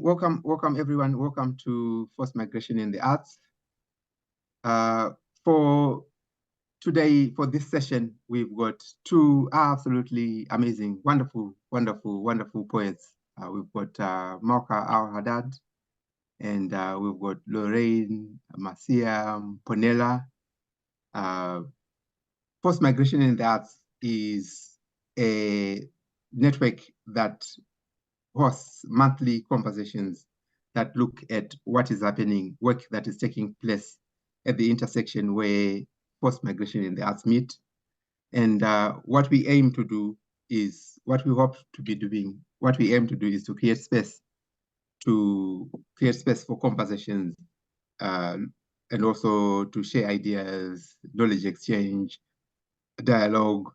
welcome everyone. Welcome to Forced Migration in the Arts. For today, for this session, we've got two absolutely amazing, wonderful poets. We've got Malka Al Haddad, and we've got Loraine Masiya Mponela. Forced Migration in the Arts is a network that hosts monthly conversations that look at what is happening, work that is taking place at the intersection where forced migration in the arts meet. And what we aim to do is, what we hope to be doing, what we aim to do is to create space for conversations and also to share ideas, knowledge exchange, dialogue.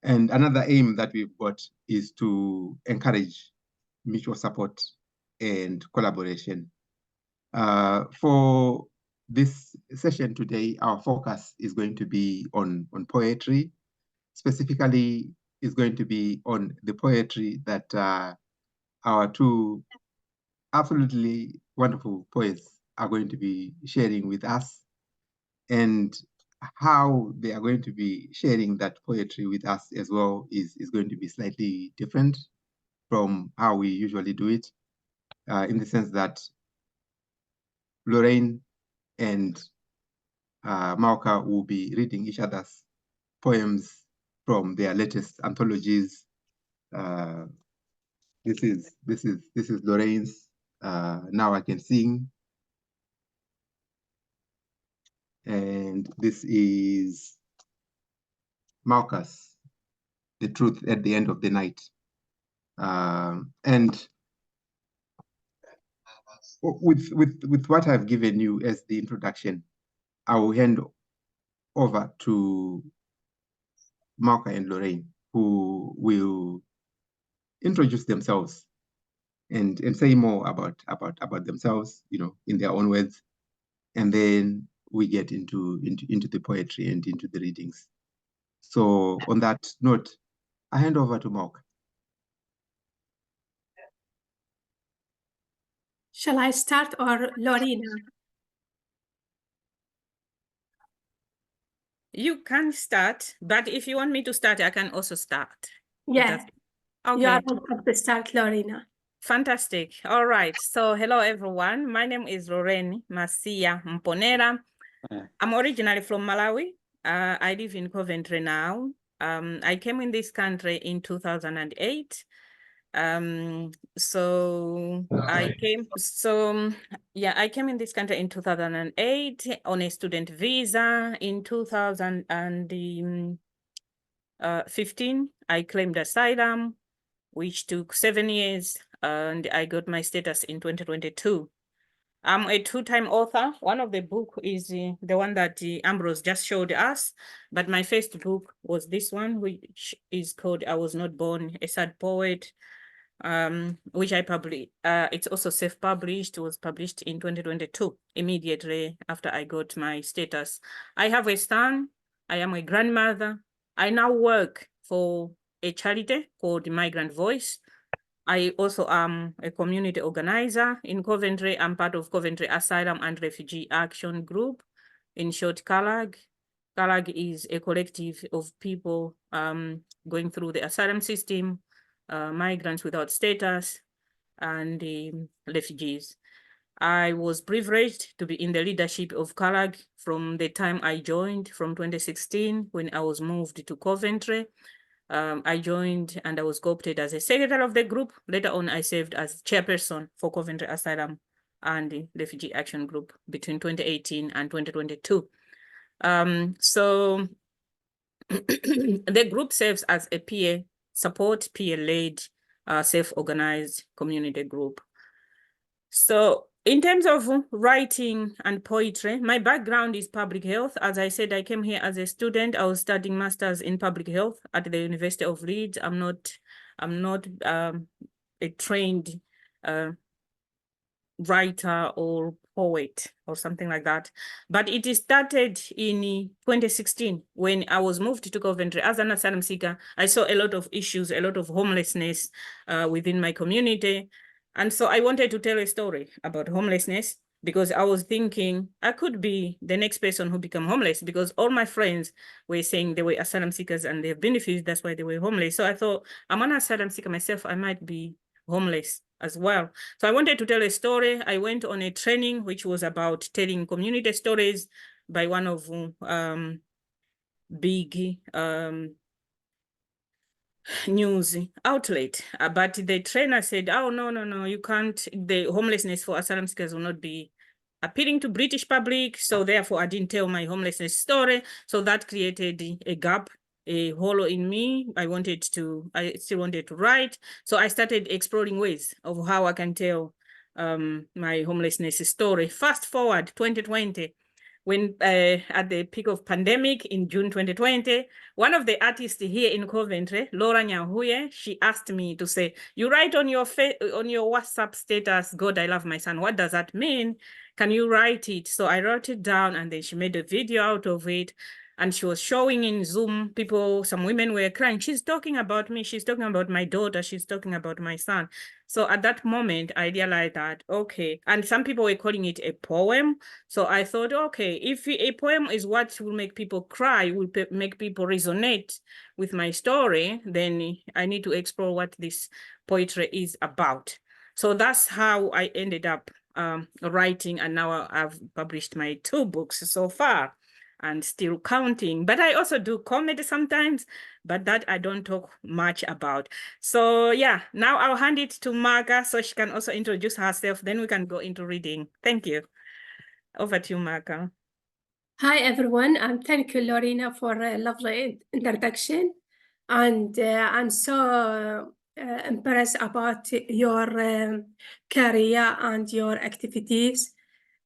And another aim that we've got is to encourage mutual support and collaboration. For this session today, our focus is going to be on poetry. Specifically, is going to be on the poetry that our two absolutely wonderful poets are going to be sharing with us, and how they are going to be sharing that poetry with us as well is going to be slightly different from how we usually do it, in the sense that Loraine and Malka will be reading each other's poems from their latest anthologies. This is Loraine's Now I Can Sing, and this is Malkas, The Truth at the End of the Night. And with what I've given you as the introduction, I will hand over to Malka and Loraine, who will introduce themselves and say more about themselves, you know, in their own words, and then we get into the poetry and into the readings. So on that note, I hand over to Malka. Shall I start, or Loraine? You can start, but if you want me to start, I can also start. Yes. Okay. You are welcome to start, Loraine. Fantastic. All right. So hello, everyone. My name is Loraine Masiya Mponela. I'm originally from Malawi. I live in Coventry now. I came in this country in 2008. I came in this country in 2008 on a student visa. In 2015, I claimed asylum, which took 7 years, and I got my status in 2022. I'm a two-time author. One of the book is the one that Ambrose just showed us, but my first book was this one, which is called I Was Not Born, a Sad Poet, which I published. It's also self-published. It was published in 2022, immediately after I got my status. I have a son. I am a grandmother. I now work for a charity called Migrant Voice. I also am a community organizer in Coventry. I'm part of Coventry Asylum and Refugee Action Group, in short, CALAG. CALAG is a collective of people going through the asylum system, migrants without status, and refugees. I was privileged to be in the leadership of CALAG from the time I joined, from 2016, when I was moved to Coventry. I joined and I was co-opted as a secretary of the group. Later on, I served as chairperson for Coventry Asylum and the Refugee Action Group between 2018 and 2022. The group serves as a peer support, peer-led, self-organized community group. So in terms of writing and poetry, my background is public health. As I said, I came here as a student. I was studying masters in public health at the University of Leeds. I'm not a trained writer or poet or something like that. But it started in 2016 when I was moved to Coventry as an asylum seeker. I saw a lot of issues, a lot of homelessness within my community. And so I wanted to tell a story about homelessness because I was thinking I could be the next person who become homeless because all my friends were saying they were asylum seekers and they've been refused, that's why they were homeless. So I thought, I'm an asylum seeker myself, I might be homeless as well. So I wanted to tell a story. I went on a training which was about telling community stories by one of big news outlet, but the trainer said, oh, no, you can't, the homelessness for asylum seekers will not be appealing to British public, so therefore I didn't tell my homelessness story. So that created a gap, a hole in me. I still wanted to write. So I started exploring ways of how I can tell my homelessness story. Fast forward 2020, when at the peak of pandemic in June 2020, one of the artists here in Coventry, Loraine Masiya, she asked me to say, you write on your WhatsApp status, God, I love my son. What does that mean? Can you write it? So I wrote it down and then she made a video out of it. And she was showing in Zoom, some women were crying. She's talking about me. She's talking about my daughter. She's talking about my son. So at that moment, I realized that, okay. And some people were calling it a poem. So I thought, okay, if a poem is what will make people cry, will make people resonate with my story, then I need to explore what this poetry is about. So that's how I ended up writing, and now I've published my 2 books so far and still counting. But I also do comedy sometimes, but that I don't talk much about. So yeah, now I'll hand it to Malka so she can also introduce herself, then we can go into reading. Thank you. Over to you, Malka. Hi, everyone. Thank you, Loraine, for a lovely introduction. And I'm so impressed about your career and your activities.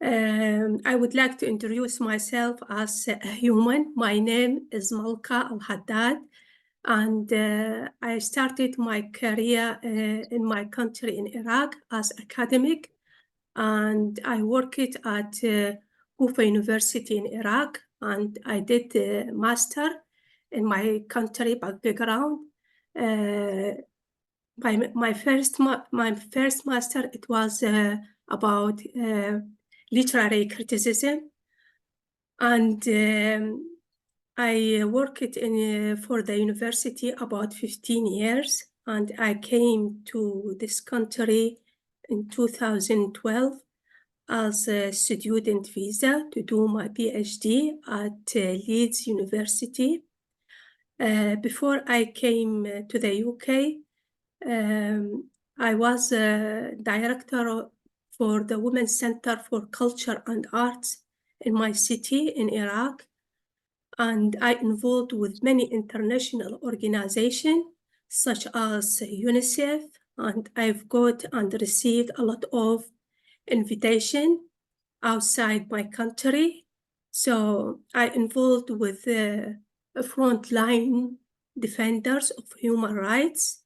I would like to introduce myself as a human. My name is Malka Al Haddad, and I started my career in my country in Iraq as academic, and I worked at Kufa University in Iraq, and I did a master in my country background. My first master, it was about literary criticism, and I worked for the university about 15 years, and I came to this country in 2012 as a student visa to do my PhD at Leeds University. Before I came to the UK, I was a director for the Women's Center for Culture and Arts in my city in Iraq, and I involved with many international organizations such as UNICEF, and I've got and received a lot of invitation outside my country. So I involved with frontline defenders of human rights,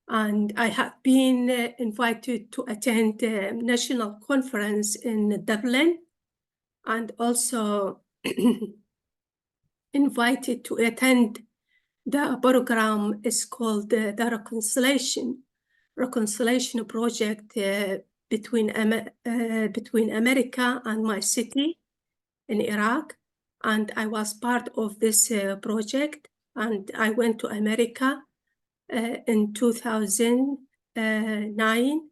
and I have been invited to attend a national conference in Dublin, and also invited to attend the program. Is called the Reconciliation Project between America and my city in Iraq, and I was part of this project, and I went to America in 2009,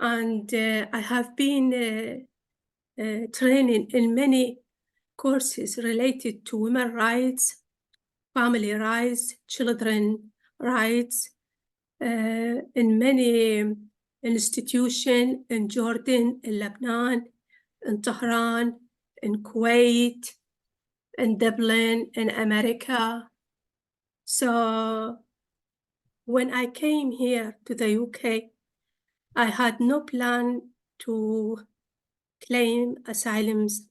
and I have been training in many courses related to women's rights, family rights, children rights, in many institutions in Jordan, in Lebanon, in Tehran, in Kuwait, in Dublin, in America. So when I came here to the UK, I had no plan to claim asylums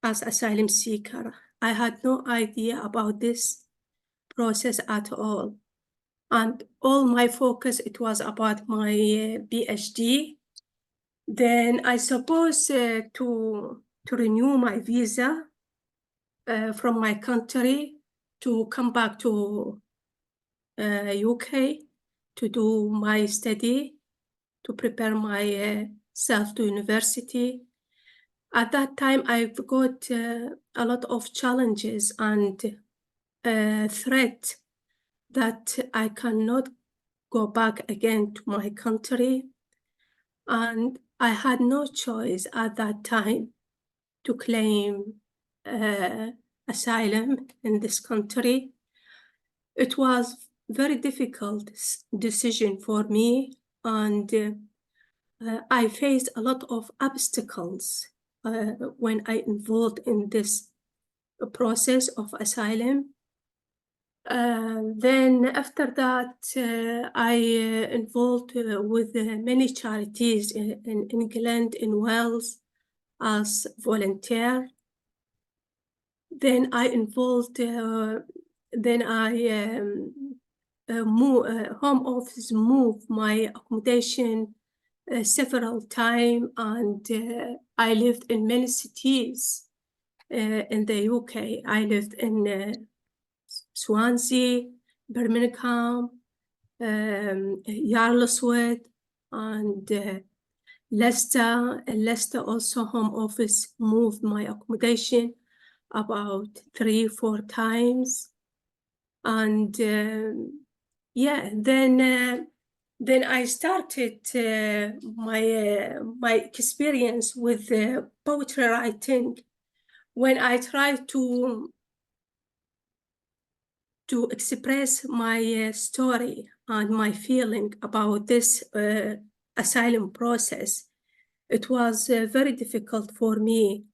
as asylum seeker. I had no idea about this process at all. And all my focus, it was about my PhD. Then I suppose to renew my visa from my country to come back to UK to do my study, to prepare myself to university. At that time, I've got a lot of challenges and threat that I cannot go back again to my country. And I had no choice at that time to claim asylum in this country. It was very difficult decision for me, and I faced a lot of obstacles when I involved in this process of asylum. Then after that, I involved with many charities in England, in Wales, as volunteer. Then I involved, then I Home Office moved my accommodation several times, and I lived in many cities in the UK. I lived in Swansea, Birmingham, Yarleswood, and Leicester. In Leicester also, Home Office moved my accommodation about 3-4 times. And yeah, then I started my experience with poetry writing when I tried to express my story and my feeling about this asylum process. It was very difficult for me,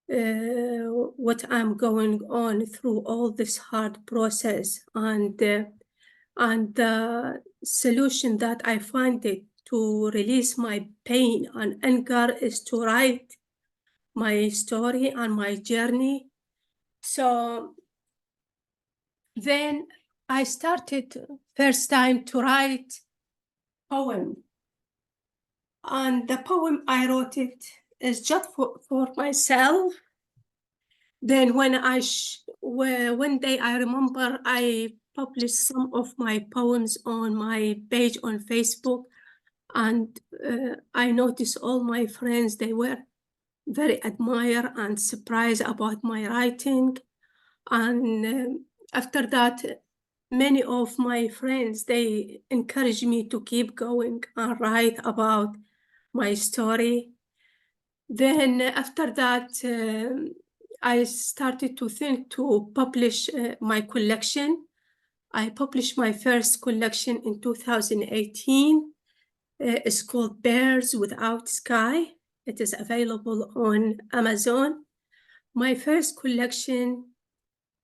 what I'm going on through all this hard process, and the solution that I find it to release my pain and anger is to write my story and my journey. So then I started first time to write poem. And the poem I wrote it is just for myself. Then when one day I remember I published some of my poems on my page on Facebook, and I noticed all my friends, they were very admire and surprised about my writing. And after that, many of my friends, they encouraged me to keep going and write about my story. Then after that, I started to think to publish my collection. I published my first collection in 2018. It's called Birds Without Sky. It is available on Amazon. My first collection,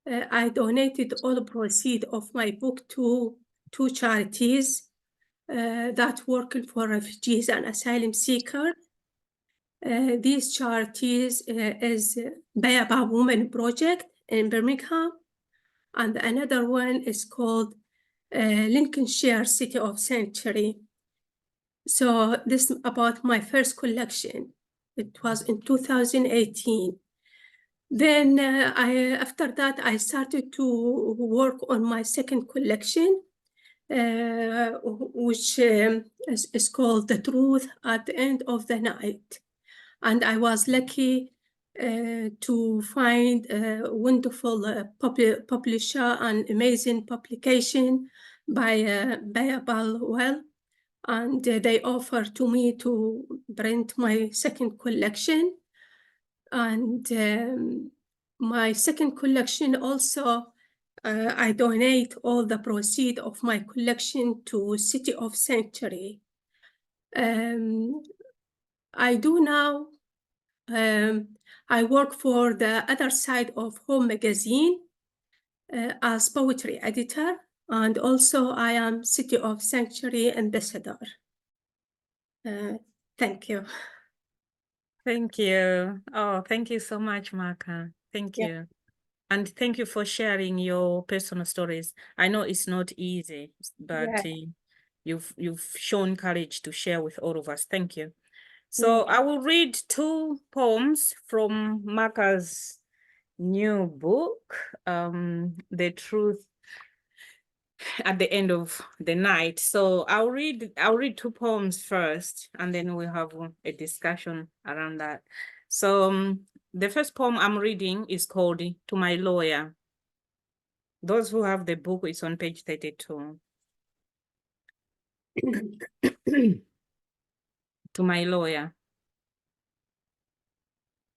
I donated all the proceeds of my book to two charities that working for refugees and asylum seekers. These charities is Bayaba Women Project in Birmingham, and another one is called Lincolnshire City of Sanctuary. So this is about my first collection. It was in 2018. Then after that, I started to work on my second collection, which is called The Truth at the End of the Night. And I was lucky to find a wonderful publisher and amazing publication by Palewell, and they offered to me to print my second collection. And my second collection also, I donate all the proceeds of my collection to City of Sanctuary. I do now, I work for the other side of Home Magazine as poetry editor, and also I am City of Sanctuary ambassador. Thank you. Thank you. Oh, thank you so much, Malka. Thank you. And thank you for sharing your personal stories. I know it's not easy, but you've shown courage to share with all of us. Thank you. So I will read two poems from Malka's new book, The Truth at the end of the night. So I'll read 2 poems first, and then we'll have a discussion around that. So the first poem I'm reading is called To My Lawyer. Those who have the book, it's on page 32. To my lawyer.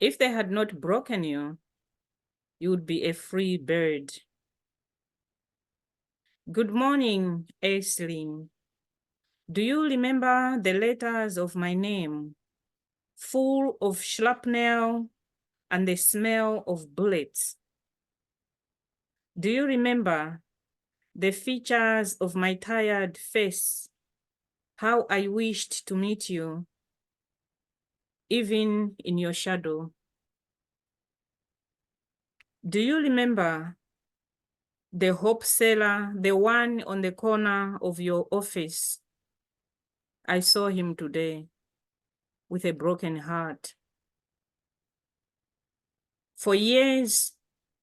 If they had not broken you, you would be a free bird. Good morning, Aislinn. Do you remember the letters of my name, full of shrapnel and the smell of bullets? Do you remember the features of my tired face, how I wished to meet you, even in your shadow? Do you remember the hope seller, the one on the corner of your office? I saw him today with a broken heart. For years,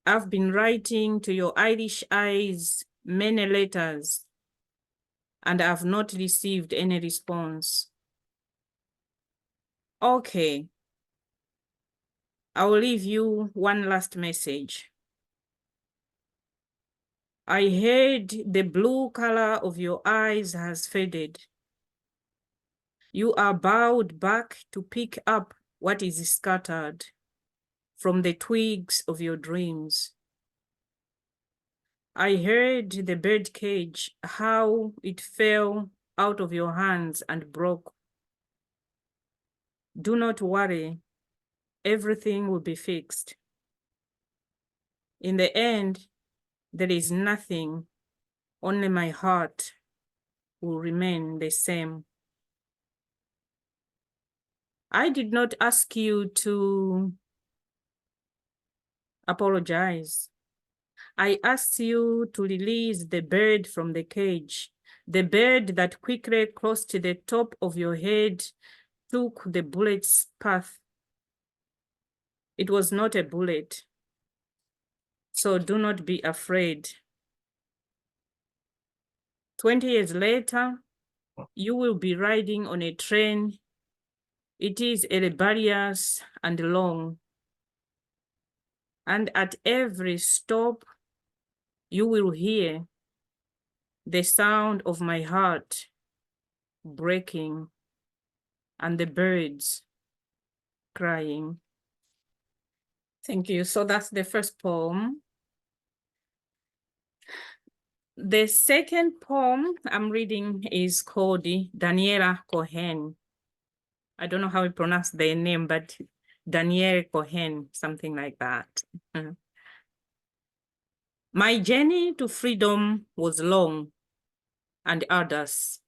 I've been writing to your Irish eyes many letters, and I've not received any response. Okay, I'll leave you one last message. I heard the blue color of your eyes has faded. You are bowed back to pick up what is scattered from the twigs of your dreams. I heard the bird cage, how it fell out of your hands and broke. Do not worry, everything will be fixed. In the end, there is nothing, only my heart will remain the same. I did not ask you to apologize. I asked you to release the bird from the cage, the bird that quickly crossed the top of your head, took the bullet's path. It was not a bullet, so do not be afraid. 20 years later, you will be riding on a train. It is rebellious and long. And at every stop, you will hear the sound of my heart breaking and the birds crying. Thank you. So that's the first poem. The second poem I'm reading is called Daniela Cohen. I don't know how you pronounce their name, but Danielle Cohen, something like that. My journey to freedom was long and arduous,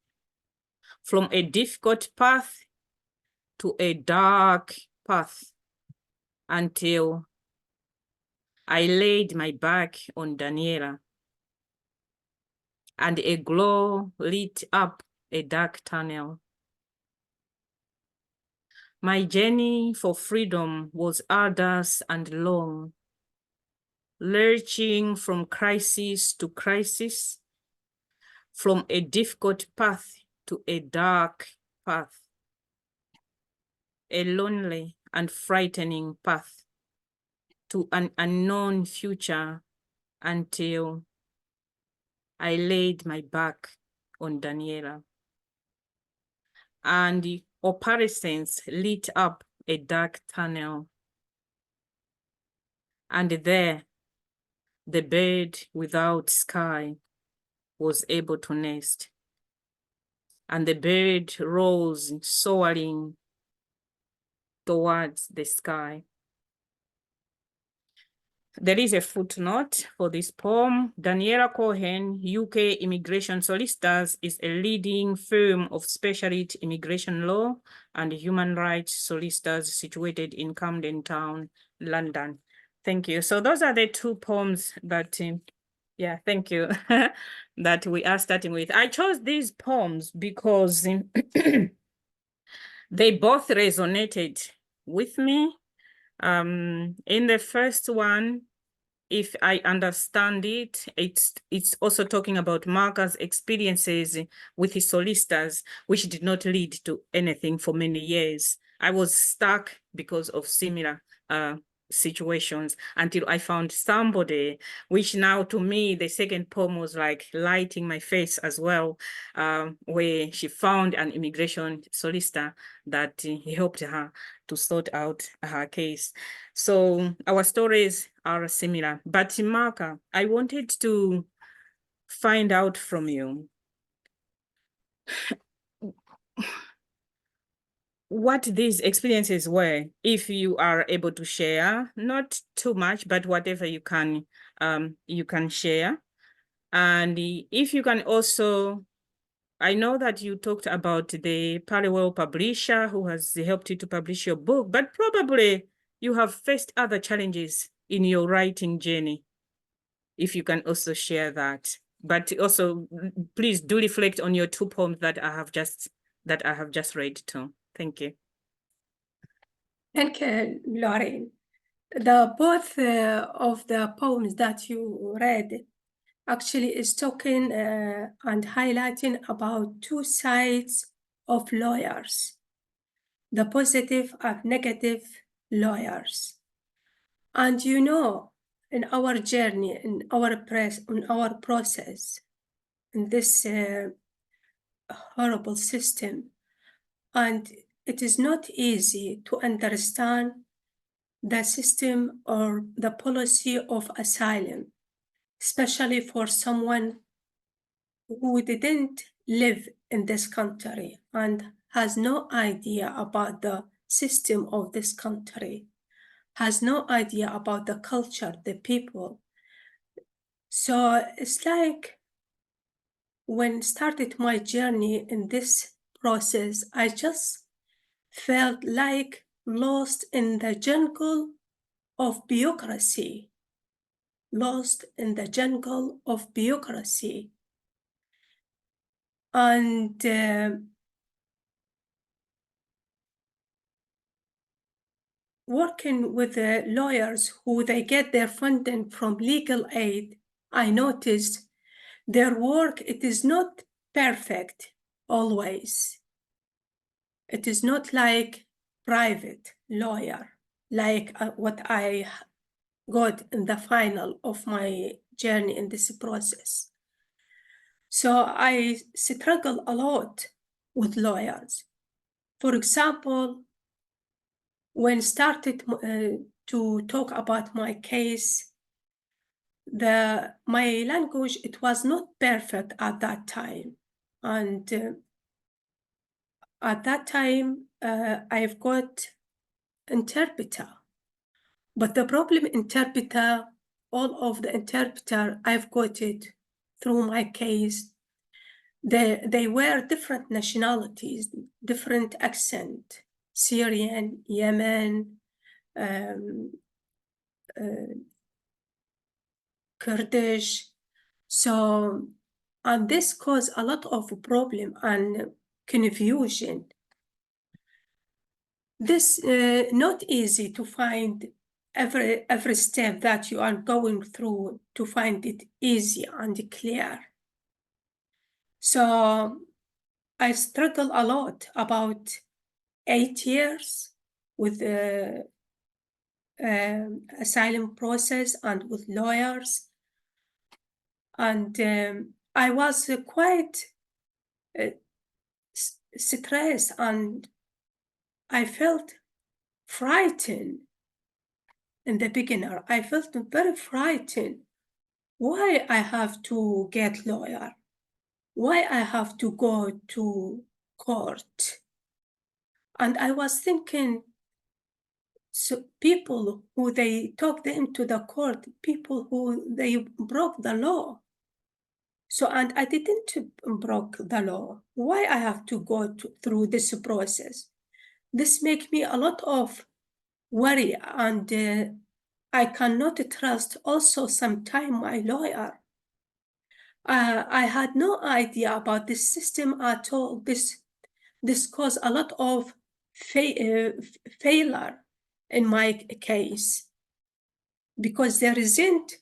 from a difficult path to a dark path, until I laid my back on Daniela and a glow lit up a dark tunnel. My journey for freedom was arduous and long, lurching from crisis to crisis, from a difficult path to a dark path, a lonely and frightening path to an unknown future, until I laid my back on Daniela. And the opalescence lit up a dark tunnel. And there, the bird without sky was able to nest. And the bird rose soaring towards the sky. There is a footnote for this poem. Daniela Cohen, UK Immigration Solicitors, is a leading firm of specialty immigration law and human rights solicitors situated in Camden Town, London. Thank you. So those are the 2 poems that, yeah, thank you, that we are starting with. I chose these poems because they both resonated with me. In the first one, if I understand it, it's also talking about Malka's experiences with his solicitors, which did not lead to anything for many years. I was stuck because of similar situations until I found somebody, which now to me, the second poem was like lighting my face as well, where she found an immigration solicitor that helped her to sort out her case. So our stories are similar. But Malka, I wanted to find out from you what these experiences were, if you are able to share, not too much, but whatever you can share. And if you can also, I know that you talked about the Palewell publisher who has helped you to publish your book, but probably you have faced other challenges in your writing journey. If you can also share that, but also please do reflect on your two poems that I have just read too. Thank you. Thank you, Loraine. Both of the poems that you read actually is talking and highlighting about two sides of lawyers, the positive and negative lawyers. And you know, in our journey, in our process, in this horrible system, and it is not easy to understand the system or the policy of asylum, especially for someone who didn't live in this country and has no idea about the system of this country, has no idea about the culture, the people. So it's like when started my journey in this process, I just felt like lost in the jungle of bureaucracy, lost in the jungle of bureaucracy. And working with the lawyers who they get their funding from legal aid, I noticed their work, it is not perfect always. It is not like private lawyer, like what I got in the final of my journey in this process. So I struggle a lot with lawyers. For example, when started to talk about my case, my language, it was not perfect at that time. And at that time, I've got interpreter. But the problem interpreter, all of the interpreter, I've got it through my case. They were different nationalities, different accent, Syrian, Yemen, Kurdish. So, and this caused a lot of problem and confusion. This not easy to find every step that you are going through to find it easy and clear. So I struggled a lot, about 8 years with the asylum process and with lawyers. And I was quite stressed and I felt frightened in the beginning. I felt very frightened. Why I have to get lawyer? Why I have to go to court? And I was thinking, so people who they took them to the court, people who they broke the law. So, and I didn't broke the law. Why I have to go through this process? This makes me a lot of worry, and I cannot trust also sometimes my lawyer. I had no idea about this system at all. This caused a lot of failure in my case. because there isn't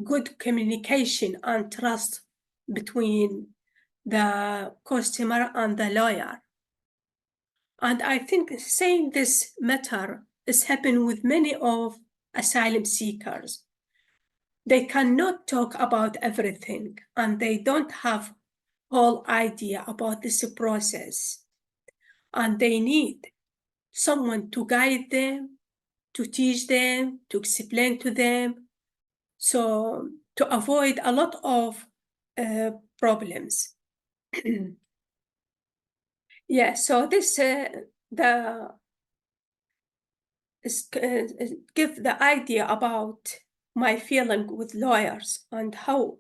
good communication and trust between the customer and the lawyer. And I think saying this matter is happening with many of asylum seekers. They cannot talk about everything, and they don't have whole idea about this process. And they need someone to guide them, to teach them, to explain to them, so to avoid a lot of problems. Yeah, so this give the idea about my feeling with lawyers and how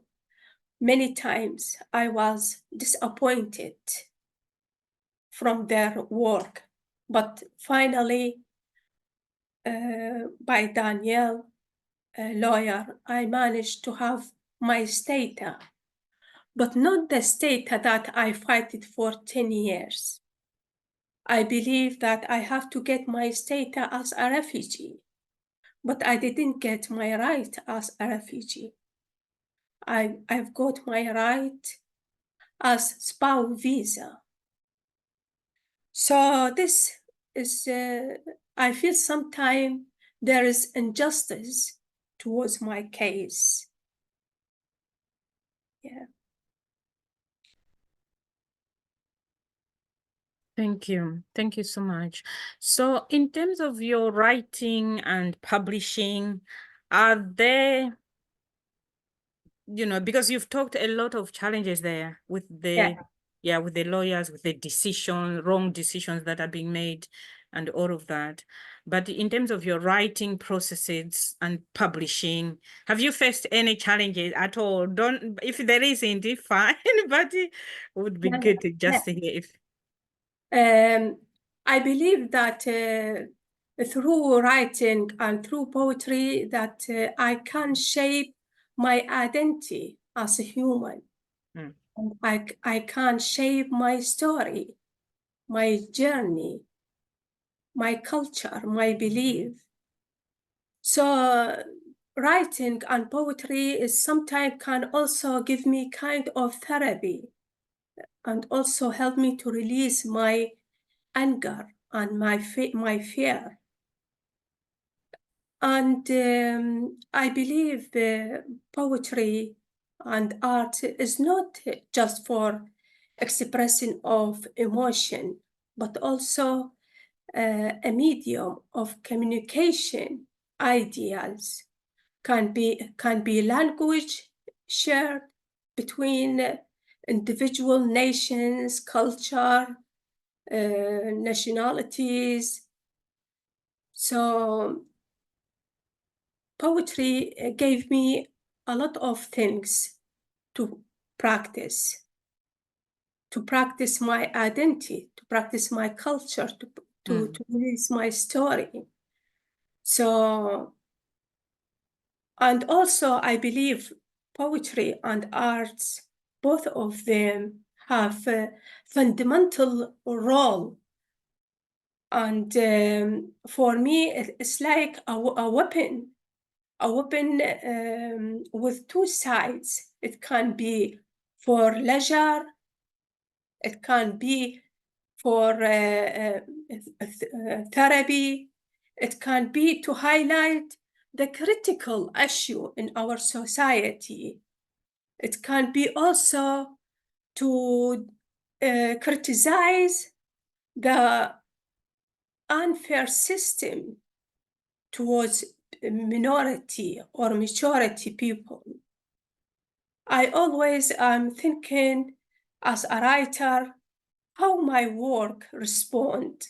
many times I was disappointed from their work. But finally, by Danielle, a lawyer, I managed to have my status, but not the status that I fought for 10 years. I believe that I have to get my status as a refugee, but I didn't get my right as a refugee. I've got my right as spouse visa. So this is, I feel sometimes there is injustice towards my case. Yeah. Thank you. Thank you so much. So in terms of your writing and publishing, are there, you know, because you've talked a lot of challenges there with the, with the lawyers, with the wrong decisions that are being made and all of that. But in terms of your writing processes and publishing, have you faced any challenges at all? If there isn't, fine, but it would be good to just hear if. I believe that through writing and through poetry that I can shape my identity as a human. Mm. I can shape my story, my journey, my culture, my belief. So writing and poetry is sometimes can also give me kind of therapy and also help me to release my anger and my fear. And I believe poetry and art is not just for expression of emotion, but also a medium of communication. Ideas can be language shared between individual nations, culture, nationalities. So poetry gave me a lot of things to practice my identity, to practice my culture, to release my story. So, and also I believe poetry and arts, both of them have a fundamental role. And for me, it's like a weapon with two sides. It can be for leisure, it can be for therapy, it can be to highlight the critical issue in our society. It can be also to criticize the unfair system towards minority or majority people. I always am thinking as a writer how my work respond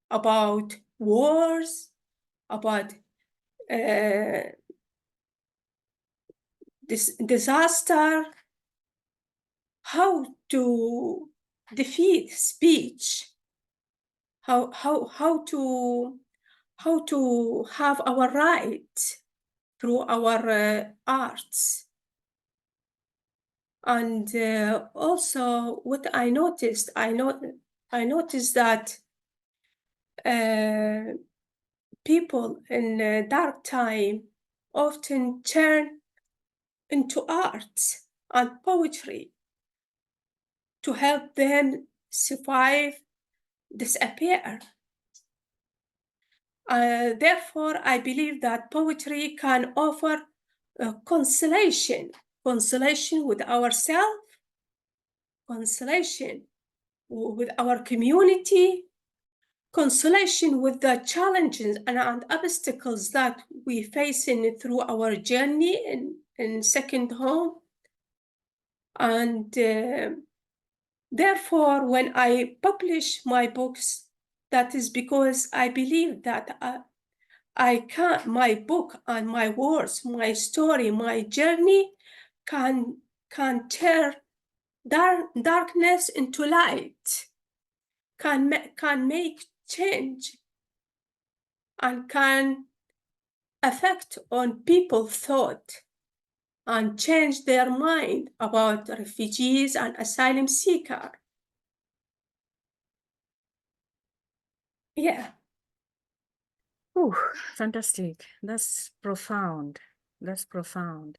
about wars, about this disaster, how to defeat speech, how to have our right through our arts. And also what I noticed that people in dark time often turn into art and poetry to help them survive, disappear. Therefore, I believe that poetry can offer consolation with ourselves, consolation with our community, consolation with the challenges and obstacles that we face through our journey in second home. And therefore, when I publish my books, that is because I believe that my book and my words, my story, my journey can turn darkness into light, can make change, and can affect on people's thought and change their mind about refugees and asylum seekers. Yeah. Oh, fantastic. That's profound. That's profound.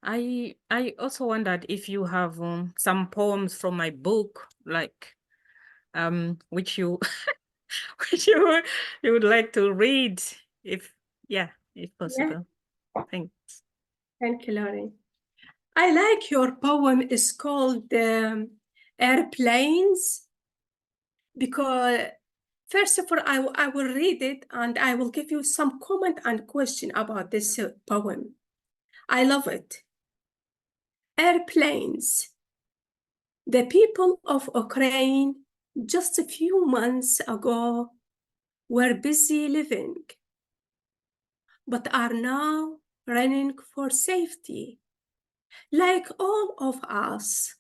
I also wondered if you have some poems from my book, like which you which you would like to read, if possible. Yeah. Thanks. Thank you, Loraine. I like your poem. It's called Airplanes, because first of all, I will read it and I will give you some comment and question about this poem. I love it. Airplanes. The people of Ukraine just a few months ago were busy living, but are now running for safety, like all of us,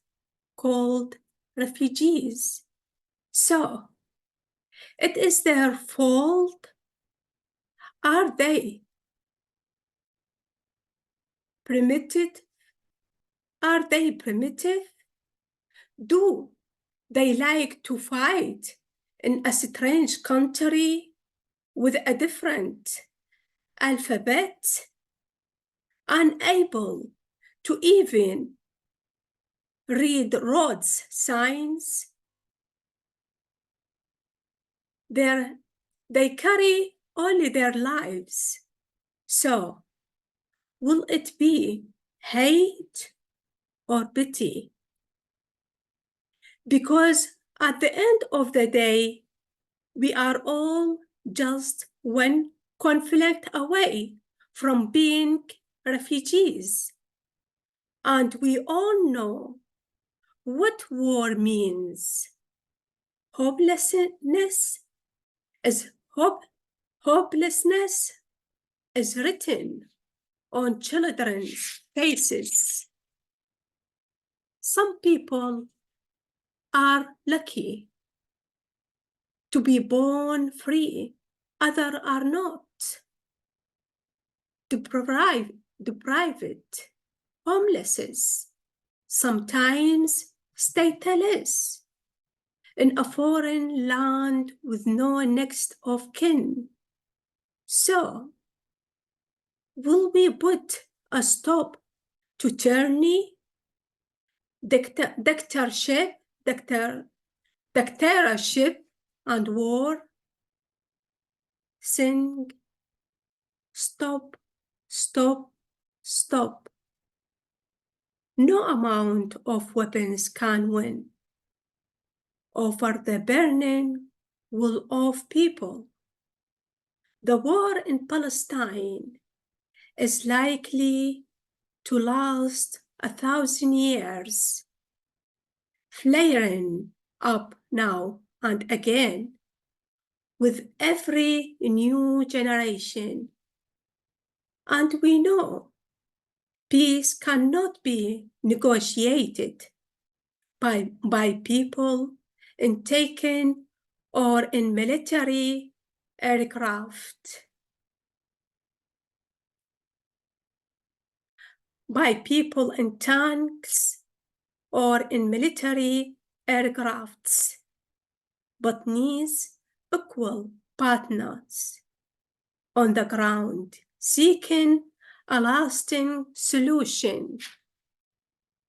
called refugees. So, it is their fault? Are they primitive? Are they primitive? Do they like to fight in a strange country with a different alphabet, unable to even read road signs? They carry only their lives. So, will it be hate or pity? Because at the end of the day, we are all just one conflict away from being refugees. And we all know what war means. Hopelessness is written on children's faces. Some people are lucky to be born free, others are not. Deprived, homeless, sometimes stateless, in a foreign land with no next of kin. So, will we put a stop to tyranny, dictatorship, and war? Sing, stop, stop, stop. No amount of weapons can win over the burning will of people. The war in Palestine is likely to last 1,000 years, flaring up now and again with every new generation. And we know peace cannot be negotiated by people in tanks or in military aircraft. By people in tanks or in military aircrafts, but needs equal partners on the ground, seeking a lasting solution.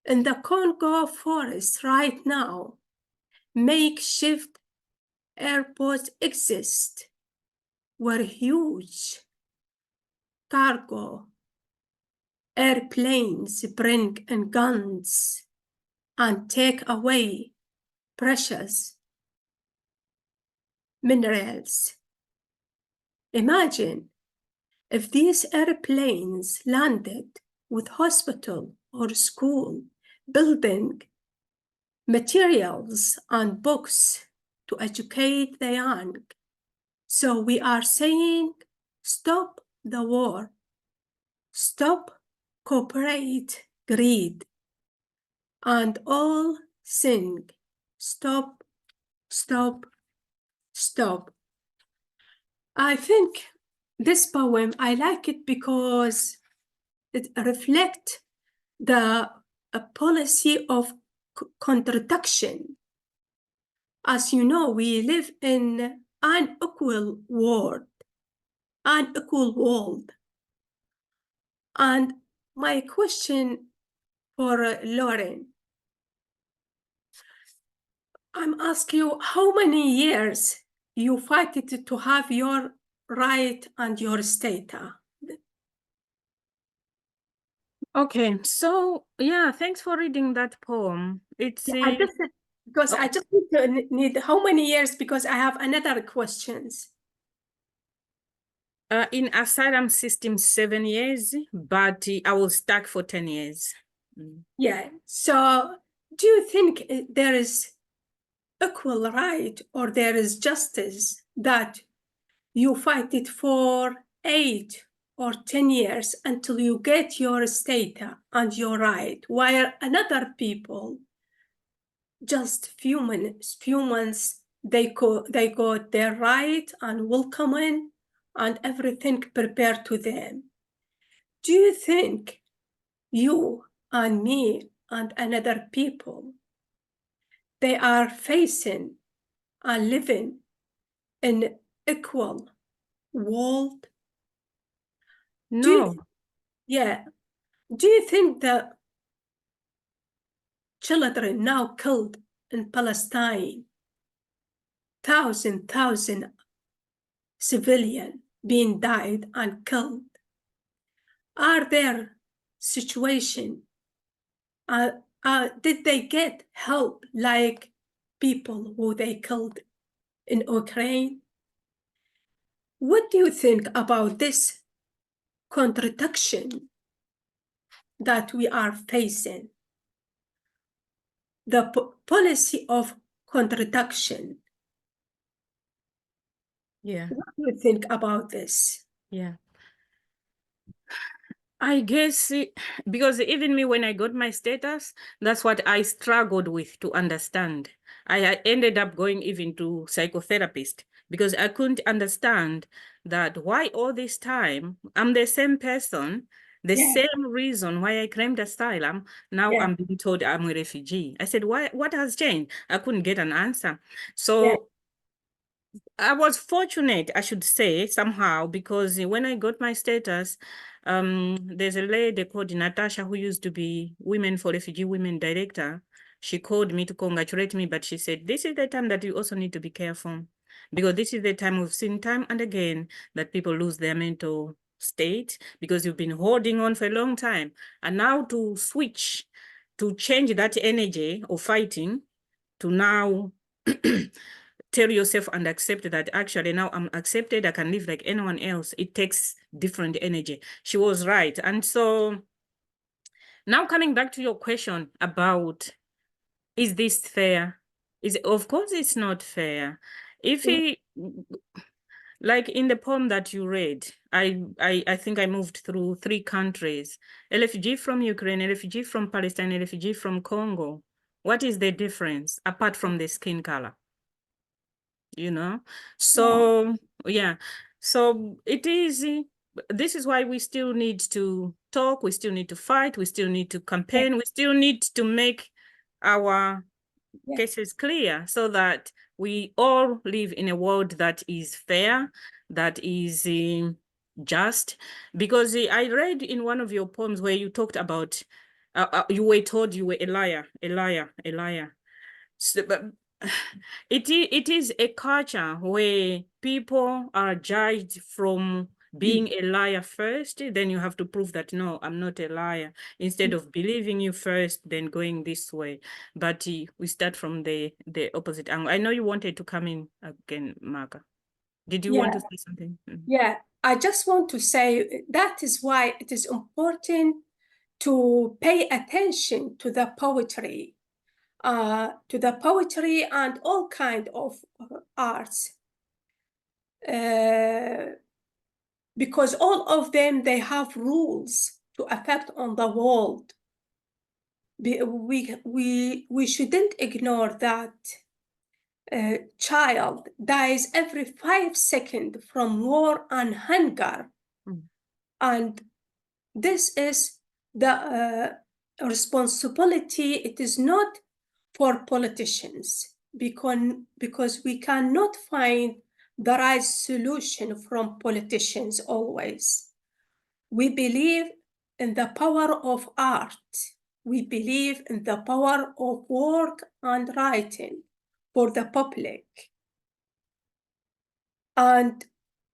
In the Congo forest right now, makeshift airports exist where huge cargo airplanes bring in guns and take away precious minerals. Imagine if these airplanes landed with hospital or school, building materials and books to educate the young. So we are saying, stop the war, stop corporate greed, and all sing, stop, stop, stop. I think this poem, I like it because it reflects the policy of contradiction. As you know, we live in an unequal world. And my question for Loraine, I'm asking you, how many years you fight it to have your right and your status? Okay, so yeah, thanks for reading that poem. It's Yeah, I just need how many years, because I have another questions. In asylum system 7 years, but I was stuck for 10 years. Yeah, so do you think there is equal right or there is justice that you fight it for 8 or 10 years until you get your status and your right, while another people just few months they got their right and welcome in and everything prepared to them? Do you think you and me and another people, they are facing and living in equal world? No. Do you think the children now killed in Palestine, thousand civilian being died and killed, are there situation? Did they get help like people who they killed in Ukraine? What do you think about this contradiction that we are facing? The policy of contradiction. Yeah. What do you think about this? Yeah. I guess because even me, when I got my status, that's what I struggled with to understand. I ended up going even to psychotherapist because I couldn't understand that why all this time I'm the same person, the same reason why I claimed asylum. Now I'm being told I'm a refugee. I said, why? What has changed? I couldn't get an answer. So I was fortunate, I should say, somehow, because when I got my status, there's a lady called Natasha who used to be Women for Refugee Women Director. She called me to congratulate me, but she said, this is the time that you also need to be careful, because this is the time we've seen time and again that people lose their mental state because you've been holding on for a long time. And now to switch, to change that energy of fighting to now tell yourself and accept that actually now I'm accepted, I can live like anyone else. It takes different energy. She was right. And so now coming back to your question about, is this fair? Of course it's not fair. If he, like in the poem that you read, I think I moved through 3 countries, a refugee from Ukraine, a refugee from Palestine, a refugee from Congo. What is the difference apart from the skin color? You know, so yeah, so it is, this is why we still need to talk, we still need to fight, we still need to campaign, we still need to make our cases clear so that we all live in a world that is fair, that is just, because I read in one of your poems where you talked about you were told you were a liar, a liar, a liar. So, but it is a culture where people are judged from being a liar first, then you have to prove that, no, I'm not a liar, instead of believing you first, then going this way. But we start from the opposite angle. I know you wanted to come in again, Malka. Did you want to say something? Yeah, I just want to say that is why it is important to pay attention to the poetry and all kind of arts, because all of them, they have rules to affect on the world. We shouldn't ignore that. A child dies every 5 seconds from war and hunger. And this is the responsibility. It is not for politicians, because we cannot find the right solution from politicians always. We believe in the power of art. We believe in the power of work and writing for the public. And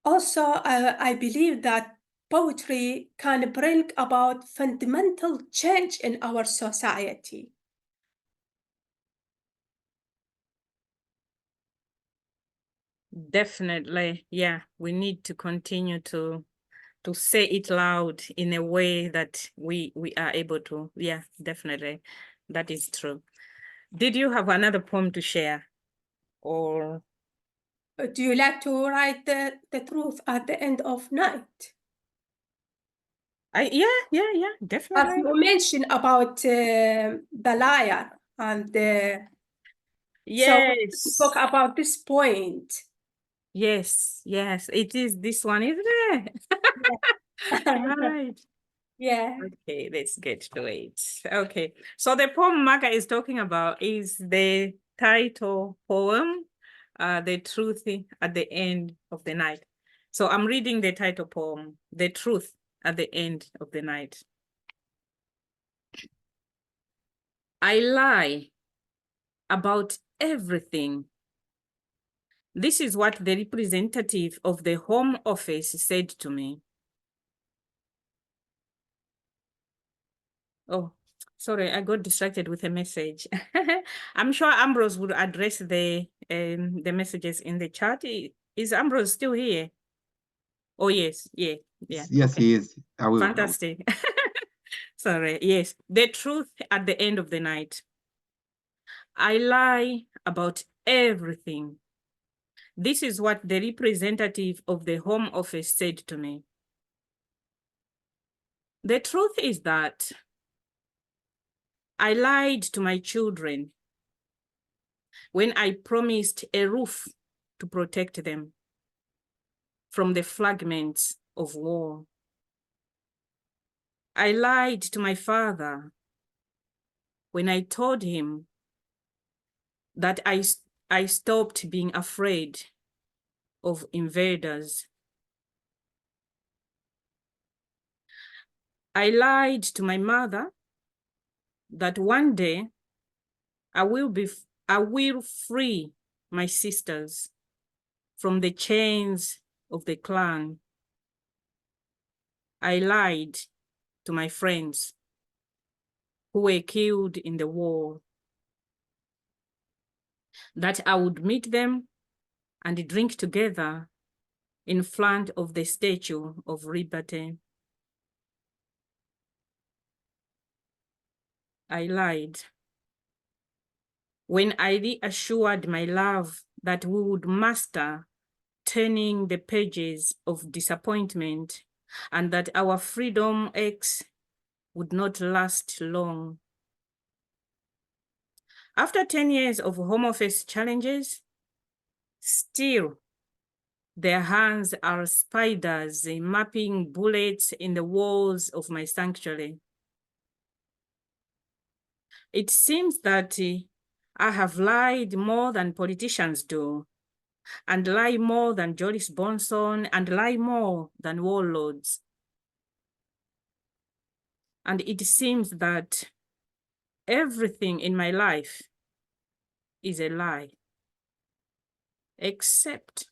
also, I believe that poetry can bring about fundamental change in our society. Definitely, yeah. We need to continue to say it loud in a way that we are able to. Yeah, definitely. That is true. Did you have another poem to share? Or do you like to write the truth at the end of night? Yeah, definitely. As you mentioned about the liar, and yes, so talk about this point. Yes, it is this one, isn't it? Right. Yeah. Okay, let's get to it. Okay, so the poem Malka is talking about is the title poem, The Truth at the End of the Night. So I'm reading the title poem, The Truth at the End of the Night. I lie about everything. This is what the representative of the Home Office said to me. Oh, sorry, I got distracted with a message. I'm sure Ambrose would address the messages in the chat. Is Ambrose still here? Oh, yes, yeah. Yes, okay. he is. I will. Fantastic. Sorry, yes. The truth at the end of the night. I lie about everything. This is what the representative of the Home Office said to me. The truth is that I lied to my children when I promised a roof to protect them from the fragments of war. I lied to my father when I told him that I stopped being afraid of invaders. I lied to my mother that one day I will free my sisters from the chains of the clan. I lied to my friends who were killed in the war that I would meet them and drink together in front of the Statue of Liberty. I lied when I reassured my love that we would master turning the pages of disappointment and that our freedom X would not last long. After 10 years of Home Office challenges, still their hands are spiders mapping bullets in the walls of my sanctuary. It seems that I have lied more than politicians do, and lie more than Joris Bonson, and lie more than warlords. And it seems that everything in my life is a lie, except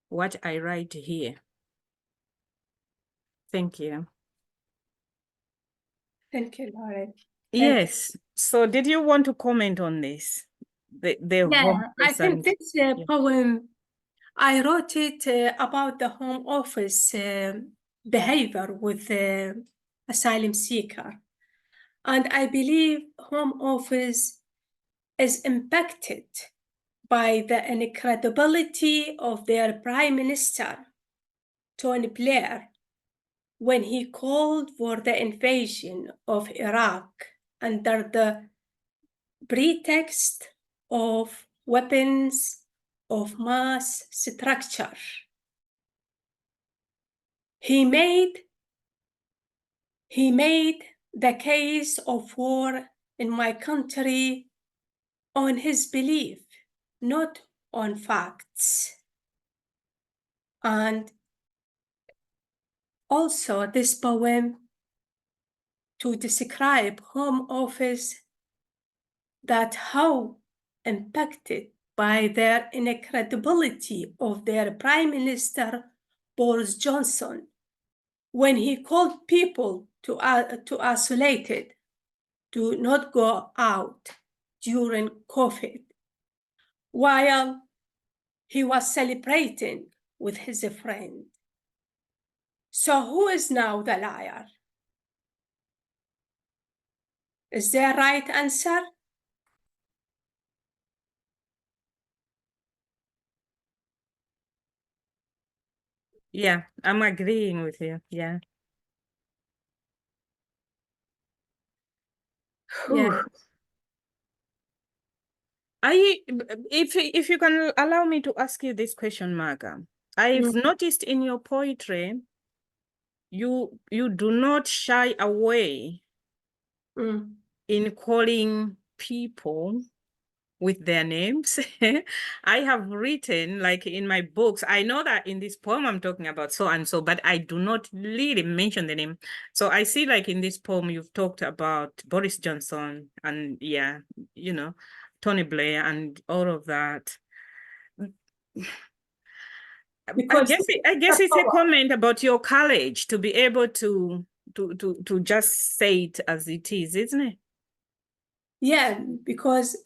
what I write here. Thank you. Thank you, Loraine. Yes. So did you want to comment on this? The Yeah, home I think office this poem, I wrote it about the home office behavior with asylum seeker. And I believe home office is impacted by the incredibility of their Prime Minister, Tony Blair, when he called for the invasion of Iraq under the pretext of weapons of mass structure. He made the case of war in my country on his belief, not on facts. And also this poem to describe home office, that how impacted by their incredibility of their Prime Minister, Boris Johnson, when he called people to isolated, to not go out during COVID, while he was celebrating with his friend. So who is now the liar? Is there a right answer? Yeah, I'm agreeing with you. Yeah. Yeah. If you can allow me to ask you this question, Malka, I've noticed in your poetry, you do not shy away in calling people with their names. I have written, like in my books, I know that in this poem I'm talking about so and so, but I do not really mention the name. So I see, like in this poem, you've talked about Boris Johnson and you know, Tony Blair and all of that. Because I guess it's a comment about your courage to be able to just say it as it is, isn't it? Yeah, because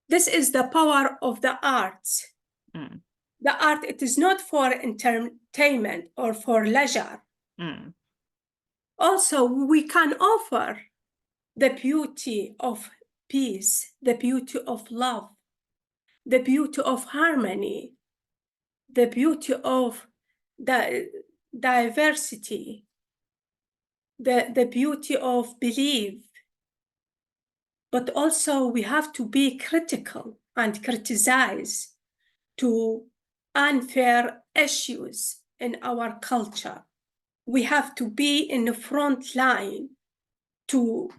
this is the power of the arts. The art, it is not for entertainment or for leisure. Also, we can offer the beauty of peace, the beauty of love, the beauty of harmony, the beauty of the diversity, the beauty of belief. But also we have to be critical and criticize to unfair issues in our culture. We have to be in the front line to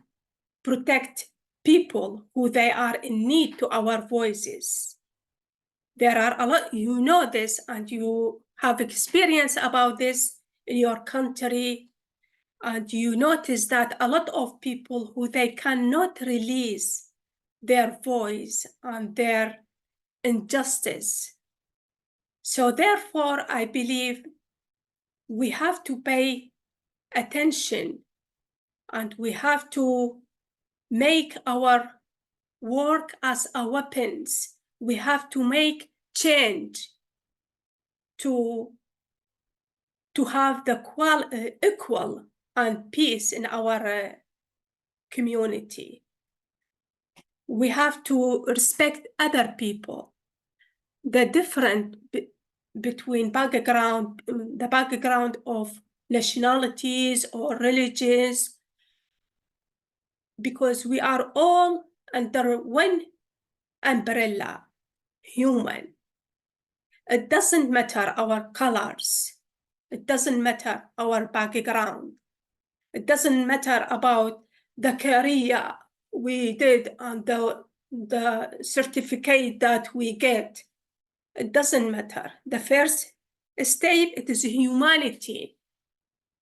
protect people who they are in need to our voices. There are a lot, you know this, and you have experience about this in your country, and you notice that a lot of people who they cannot release their voice and their injustice. So therefore, I believe we have to pay attention and we have to make our work as a weapons. We have to make change to have the equal and peace in our community. We have to respect other people, the different between background, the background of nationalities or religions, because we are all under one umbrella, human. It doesn't matter our colors. It doesn't matter our background. It doesn't matter about the career we did and the certificate that we get. it doesn't matter. The first step, it is humanity.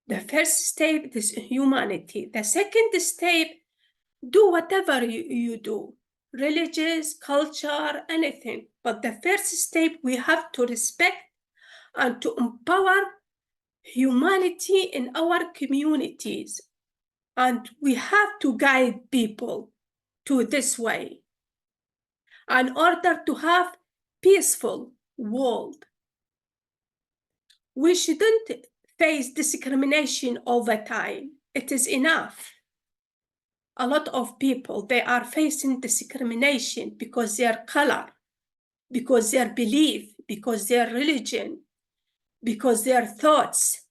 The first step, it is humanity. The second step, do whatever you do, religious, culture, anything. But the first step, we have to respect and to empower humanity in our communities. And we have to guide people to this way in order to have peaceful world. We shouldn't face discrimination all the time. It is enough. A lot of people, they are facing discrimination because their color, because their belief, because their religion, because their thoughts.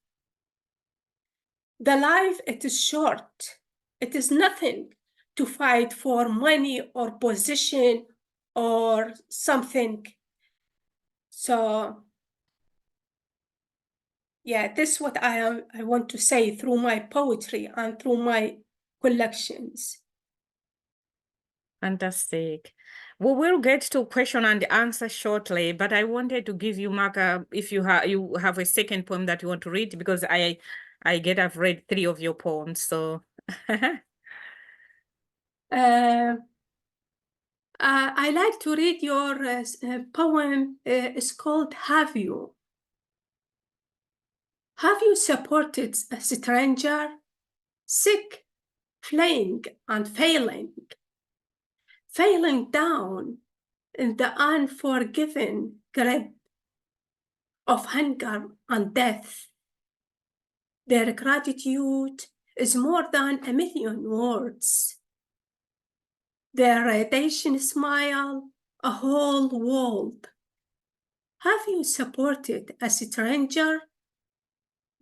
The life, it is short. It is nothing to fight for money or position or something. So, yeah, this is what I want to say through my poetry and through my collections. Fantastic. We will get to question and answer shortly, but I wanted to give you, Malka, if you have a second poem that you want to read, because I've read 3 of your poems, so. I like to read your poem. It's called Have You? Have you supported a stranger, sick, fleeing, and failing down in the unforgiven grip of hunger and death? Their gratitude is more than 1,000,000 words. Their radiation smile, a whole world. Have you supported a stranger,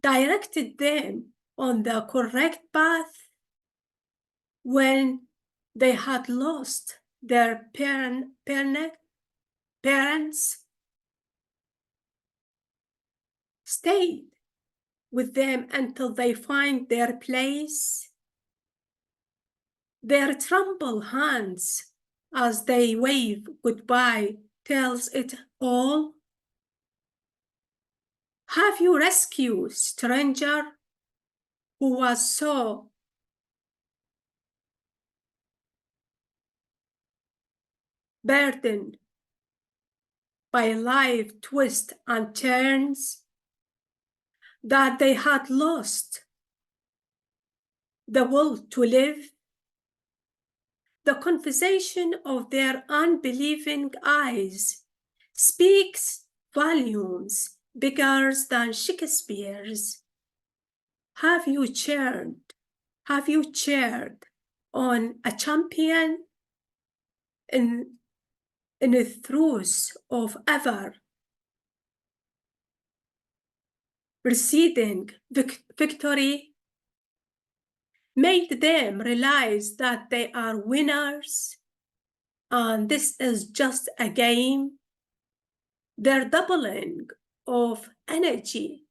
directed them on the correct path when they had lost their parents? Stayed with them until they find their place? Their tremble hands as they wave goodbye tells it all. Have you rescued a stranger who was so burdened by life twists and turns that they had lost the will to live? The conversation of their unbelieving eyes speaks volumes bigger than Shakespeare's. Have you cheered on a champion in the throes of ever receding victory? Made them realize that they are winners and this is just a game? Their doubling of energy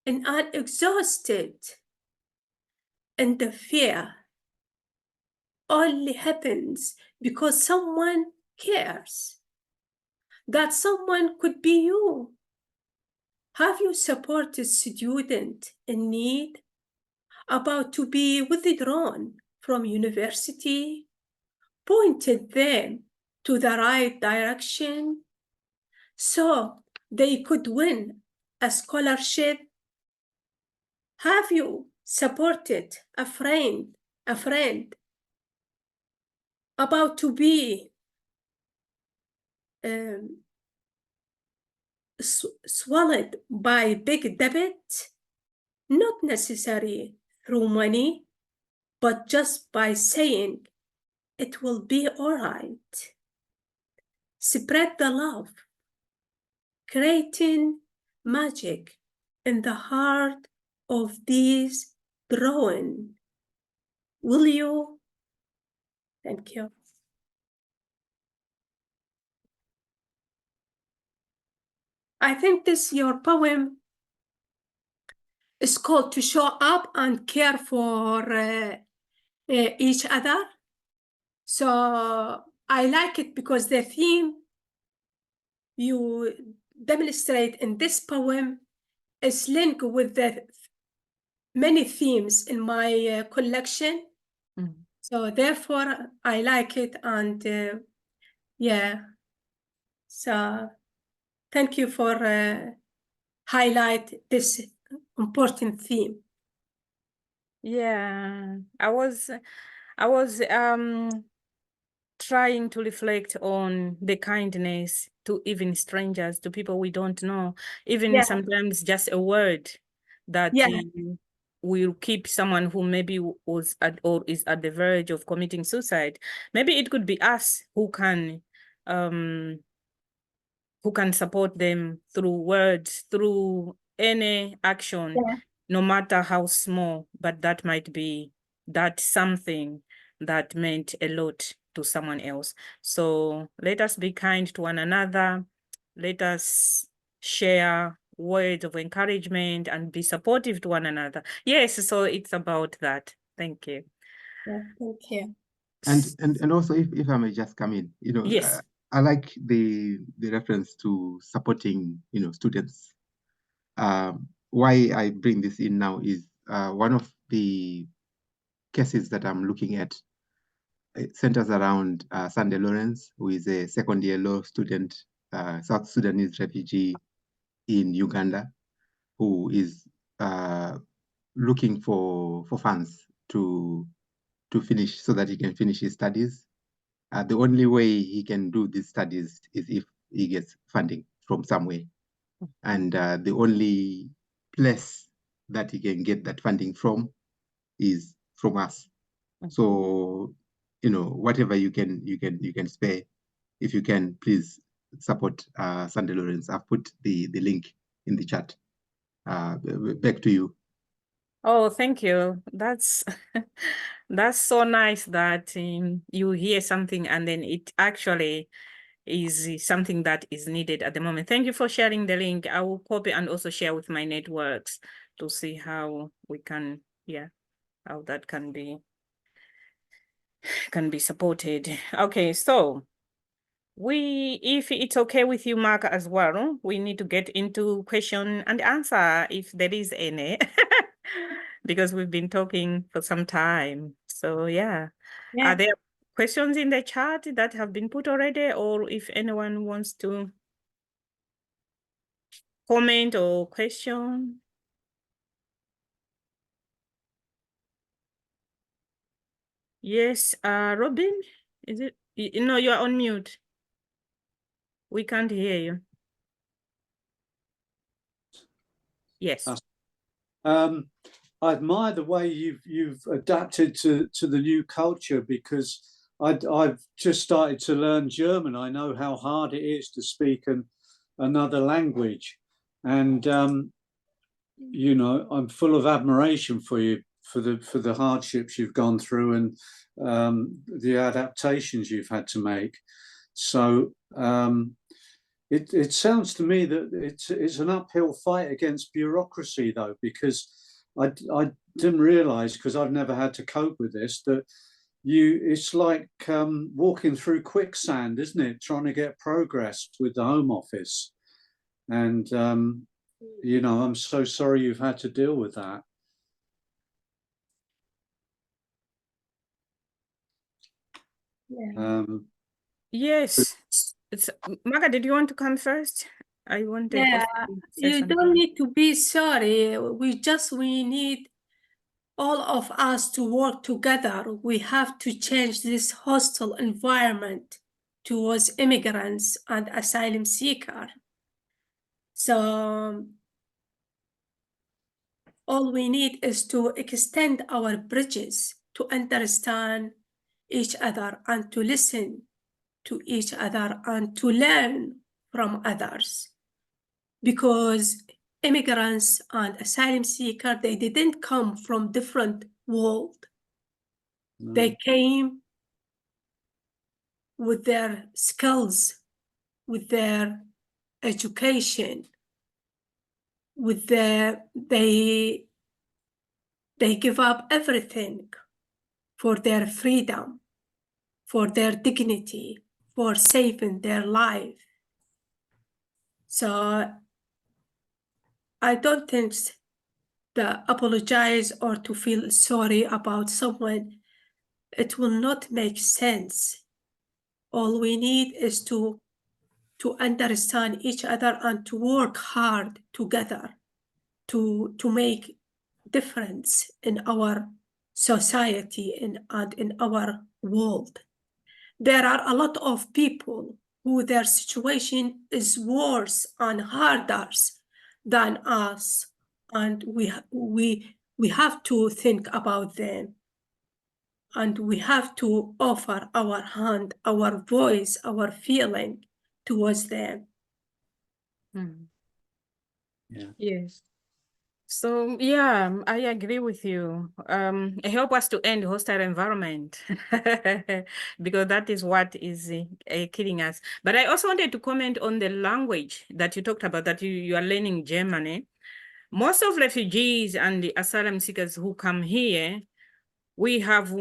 and unexhausted, and the fear only happens because someone cares. That someone could be you. Have you supported student in need, about to be withdrawn from university, pointed them to the right direction so they could win a scholarship? Have you supported a friend about to be swallowed by big debt? Not necessary through money, but just by saying it will be all right. Spread the love, creating magic in the heart of these drawing. Will you? Thank you. I think this, your poem, is called To Show Up and Care for Each Other. So I like it because the theme you demonstrate in this poem is linked with the many themes in my collection. So therefore, I like it, and yeah. So thank you for highlight this important theme. Yeah, I was trying to reflect on the kindness to even strangers, to people we don't know, even sometimes just a word that will keep someone who maybe was at or is at the verge of committing suicide. Maybe it could be us who can support them through words, through any action, no matter how small, but that might be that something that meant a lot to someone else. So let us be kind to one another. Let us share words of encouragement and be supportive to one another. Yes, so it's about that. Thank you. Yeah, thank you. And also, if I may just come in, Yes. I like the reference to supporting, students. Why I bring this in now is one of the cases that I'm looking at. It centers around Sunday Lawrence, who is a second-year law student, South Sudanese refugee in Uganda, who is looking for funds to finish so that he can finish his studies. The only way he can do these studies is if he gets funding from somewhere. And the only place that he can get that funding from is from us. So, whatever you can spare, if you can, please support Sunday Lawrence. I've put the link in the chat. Back to you. Oh, thank you. That's that's so nice that you hear something and then it actually is something that is needed at the moment. Thank you for sharing the link. I will copy and also share with my networks to see how we can, how that can be supported. Okay, so if it's okay with you, Malka, as well, we need to get into question and answer if there is any, because we've been talking for some time. So yeah. Are there questions in the chat that have been put already, or if anyone wants to comment or question? Yes, Robin, is it? No, you are on mute. We can't hear you. Yes. I admire the way you've adapted to the new culture, because I've just started to learn German. I know how hard it is to speak another language, and I'm full of admiration for you for the hardships you've gone through and the adaptations you've had to make. So it sounds to me that it's an uphill fight against bureaucracy, though, because I didn't realize, because I've never had to cope with this, that it's like walking through quicksand, isn't it? Trying to get progress with the Home Office. And, I'm so sorry you've had to deal with that. Yes. Malka, did you want to come first? I wanted. Yeah, you don't need to be sorry. We need all of us to work together. We have to change this hostile environment towards immigrants and asylum seekers. So all we need is to extend our bridges to understand each other and to listen to each other and to learn from others. Because immigrants and asylum seekers, they didn't come from different world. No. They came with their skills, with their education, with they give up everything for their freedom, for their dignity, for saving their life. So I don't think to apologize or to feel sorry about someone, it will not make sense. All we need is to understand each other and to work hard together to make difference in our society and in our world. There are a lot of people who their situation is worse and harder than us, and we have to think about them, and we have to offer our hand, our voice, our feeling towards them. Yeah. Yes. So yeah, I agree with you. Help us to end hostile environment because that is what is killing us. But I also wanted to comment on the language that you talked about, that you are learning German. Most of refugees and the asylum seekers who come here, we have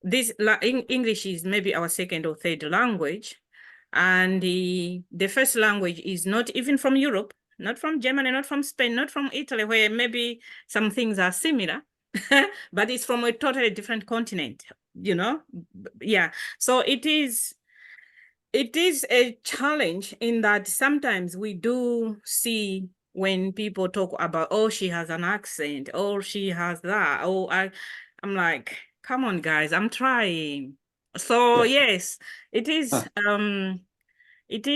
this English is maybe our second or third language, and the first language is not even from Europe. Not from Germany, not from Spain, not from Italy, where maybe some things are similar, but it's from a totally different continent, you know? Yeah, so it is a challenge in that sometimes we do see when people talk about, oh, she has an accent, oh, she has that, oh, I'm like, come on, guys, I'm trying. So yes, it is, it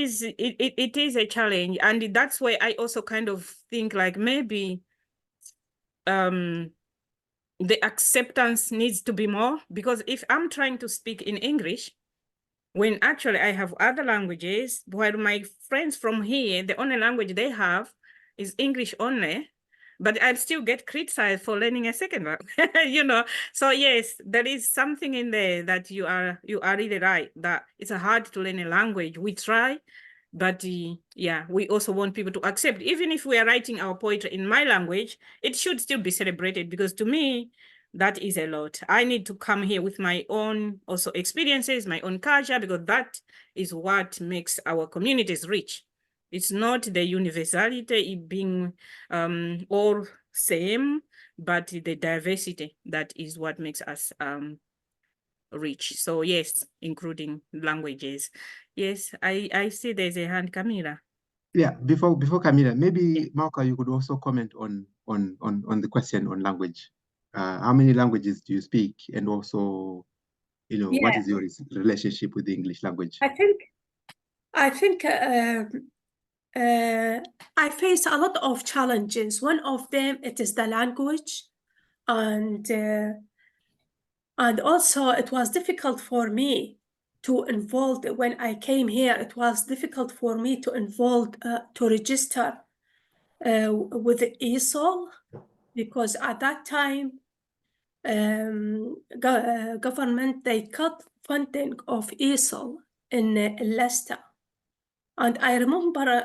is a challenge, and that's why I also kind of think like maybe the acceptance needs to be more, because if I'm trying to speak in English when actually I have other languages, while my friends from here, the only language they have is English only, but I still get criticized for learning a second one, you know. So yes, there is something in there that you are really right, that it's hard to learn a language. We try, but yeah, we also want people to accept, even if we are writing our poetry in my language, it should still be celebrated, because to me, that is a lot. I need to come here with my own also experiences, my own culture, because that is what makes our communities rich. It's not the universality being all same, but the diversity that is what makes us rich. So yes, including languages. Yes, I see there's a hand, Camila. Yeah, before Camila, maybe Malka, you could also comment on the question on language. How many languages do you speak, and also, you know, what is your relationship with the English language? I think I face a lot of challenges. One of them, it is the language, and also it was difficult for me to involve. When I came here, it was difficult for me to involve to register with ESOL, because at that time government, they cut funding of ESOL in Leicester. And I remember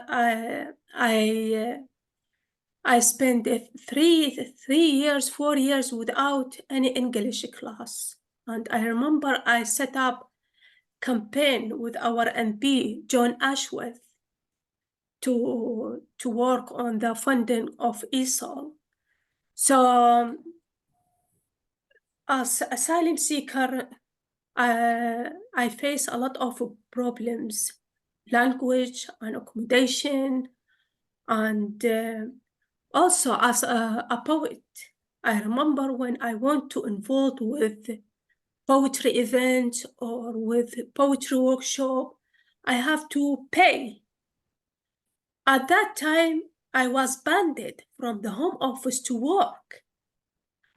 I spent 4 years without any English class. And I remember I set up campaign with our MP, John Ashworth, to work on the funding of ESOL. So as asylum seeker, I face a lot of problems, language and accommodation, and also as a poet. I remember when I want to involve with poetry events or with poetry workshop, I have to pay. At that time, I was banned from the Home Office to work,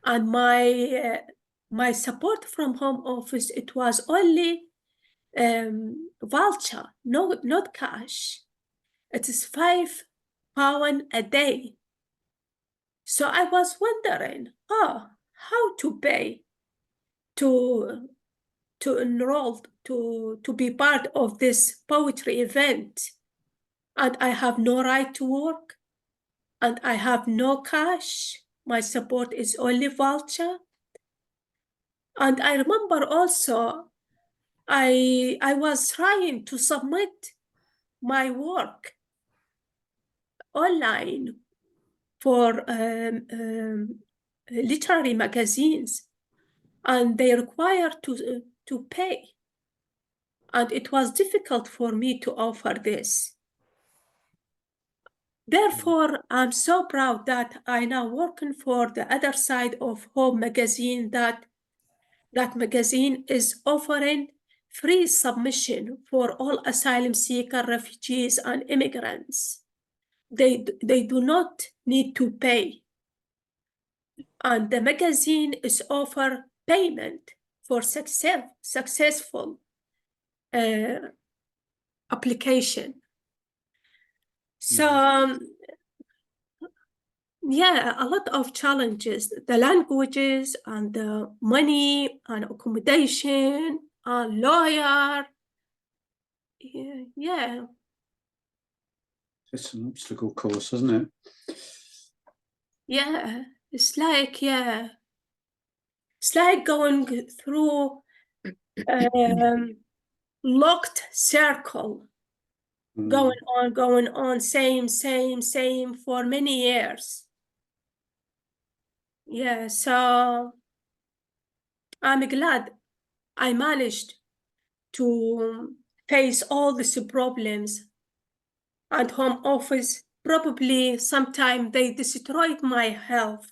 and my support from Home Office, it was only voucher, not cash. It is £5 a day. So I was wondering, how to pay to enroll, to be part of this poetry event, and I have no right to work, and I have no cash. My support is only voucher. And I remember also I was trying to submit my work online for literary magazines, and they require to pay. And it was difficult for me to offer this. Therefore, I'm so proud that I now working for the other side of Home magazine, that magazine is offering free submission for all asylum seekers, refugees, and immigrants. They do not need to pay. And the magazine is offer payment for successful application. So yeah, a lot of challenges, the languages and the money and accommodation and lawyer. Yeah. It's an obstacle course, isn't it? Yeah, it's like, yeah, it's like going through locked circle, going on, same for many years. Yeah, so I'm glad I managed to face all these problems. At home office, probably sometime they destroyed my health,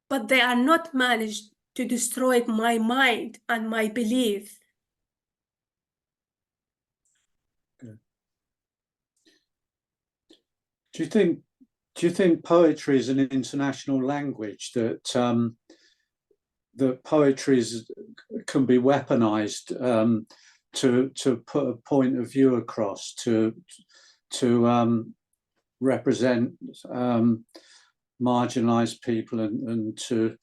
but they are not managed to destroy my mind and my belief. Good. Do you think poetry is an international language, that that poetry can be weaponized to put a point of view across, to represent marginalized people and to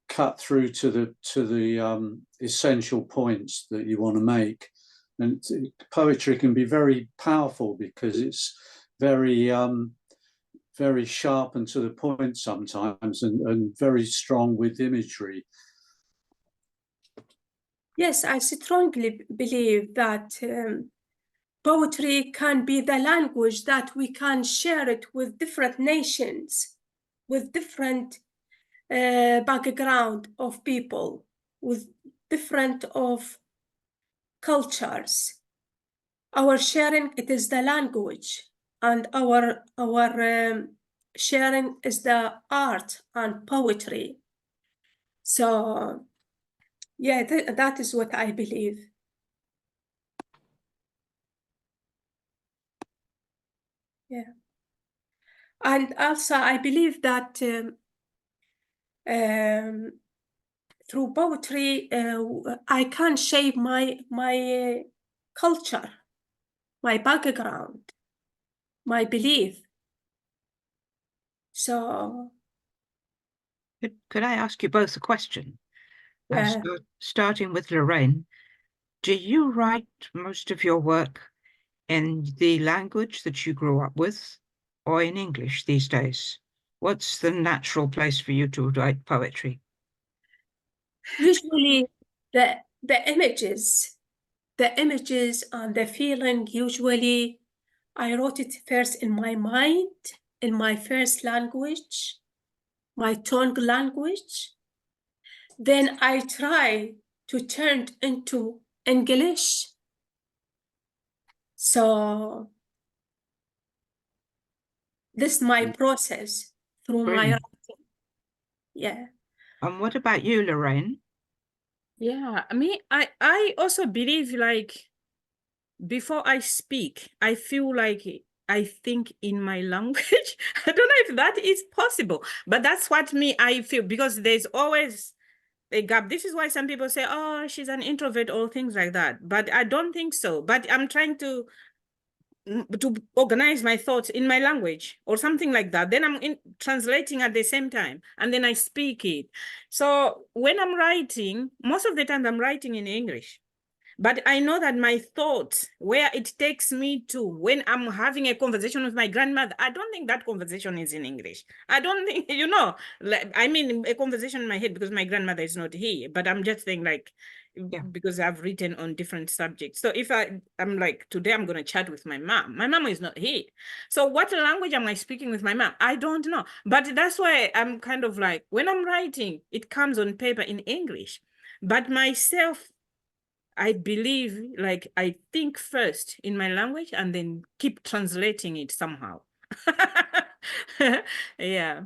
cut through to the essential points that you want to make? And poetry can be very powerful because it's very very sharp and to the point sometimes, and very strong with imagery. Yes, I strongly believe that poetry can be the language that we can share it with different nations, with different background of people, with different of cultures. Our sharing, it is the language, and our sharing is the art and poetry. So yeah, that is what I believe. Yeah. And also I believe that through poetry, I can shape my culture, my background, my belief. So could I ask you both a question? yeah. Starting with Loraine, do you write most of your work in the language that you grew up with, or in English these days? What's the natural place for you to write poetry? Usually the images and the feeling, usually I wrote it first in my mind, in my first language, my tongue language. Then I try to turn it into English. So this is my process through my writing. Yeah. And what about you, Loraine? Yeah, I also believe, like, before I speak, I feel like I think in my language. I don't know if that is possible, but that's what I feel, because there's always a gap. This is why some people say, oh, she's an introvert or things like that. But I don't think so. But I'm trying to organize my thoughts in my language or something like that. Then I'm translating at the same time, and then I speak it. So when I'm writing, most of the time I'm writing in English. But I know that my thoughts, where it takes me to, when I'm having a conversation with my grandmother, I don't think that conversation is in English. I don't think, you know, like, I mean, a conversation in my head, because my grandmother is not here, but I'm just saying, like, because I've written on different subjects. So if I'm like, today I'm going to chat with my mom is not here. So what language am I speaking with my mom? I don't know. But that's why I'm kind of like, when I'm writing, it comes on paper in English. But myself, I believe, like, I think first in my language and then keep translating it somehow. Yeah.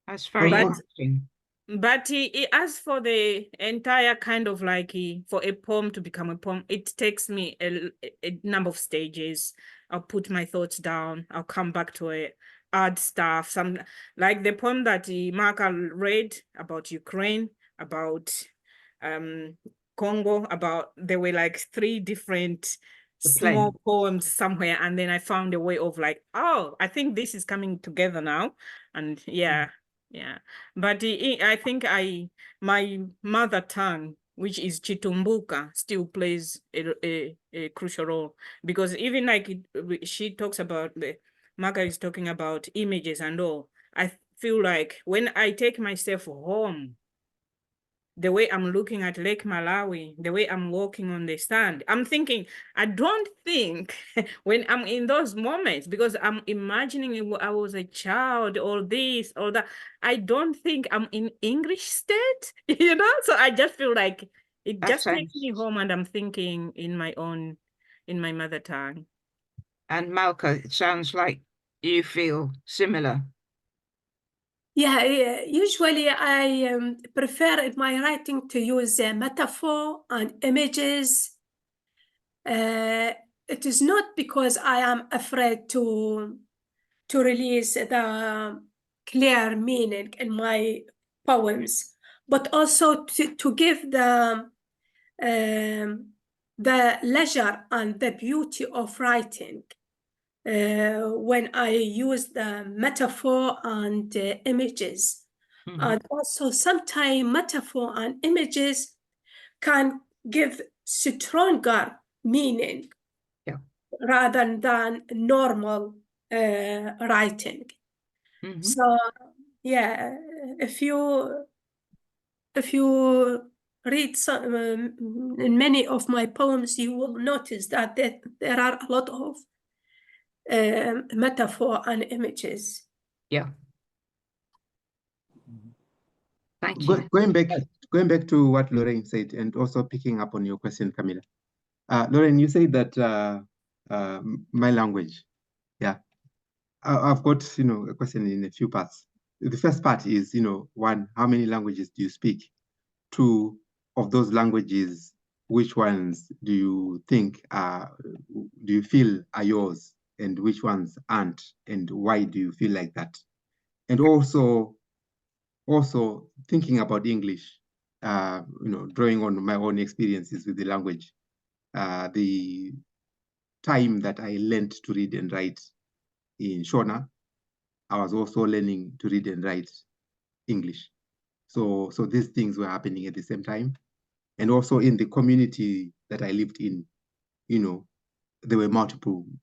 That's very interesting. But as for the entire kind of like, for a poem to become a poem, it takes me a number of stages. I'll put my thoughts down. I'll come back to it, add stuff. Some like the poem that Malka read about Ukraine, about Congo, there were like 3 different small poems somewhere, and then I found a way of like, oh, I think this is coming together now, and yeah. But I think my mother tongue, which is Chitumbuka, still plays a crucial role, because even like she talks about Malka is talking about images and all. I feel like when I take myself home, the way I'm looking at Lake Malawi, the way I'm walking on the sand, I'm thinking, I don't think when I'm in those moments, because I'm imagining I was a child, all this, all that, I don't think I'm in English state, you know? So I just feel like it just takes me home and I'm thinking in my mother tongue. And Malka, it sounds like you feel similar. Yeah, usually I prefer in my writing to use metaphor and images. It is not because I am afraid to release the clear meaning in my poems, but also to give the leisure and the beauty of writing. When I use the metaphor and images. And also sometimes metaphor and images can give stronger meaning rather than normal writing. So yeah, if you read some, in many of my poems, you will notice that there are a lot of metaphor and images. Yeah. Thank you. Going back to what Loraine said, and also picking up on your question, Camilla. Loraine, you said that my language. Yeah, I've got a question in a few parts. The first part is 1, how many languages do you speak? 2, of those languages, which ones do you think do you feel are yours, and which ones aren't, and why do you feel like that? And also thinking about English, drawing on my own experiences with the language, the time that I learned to read and write in Shona, I was also learning to read and write English. So these things were happening at the same time. And also in the community that I lived in, there were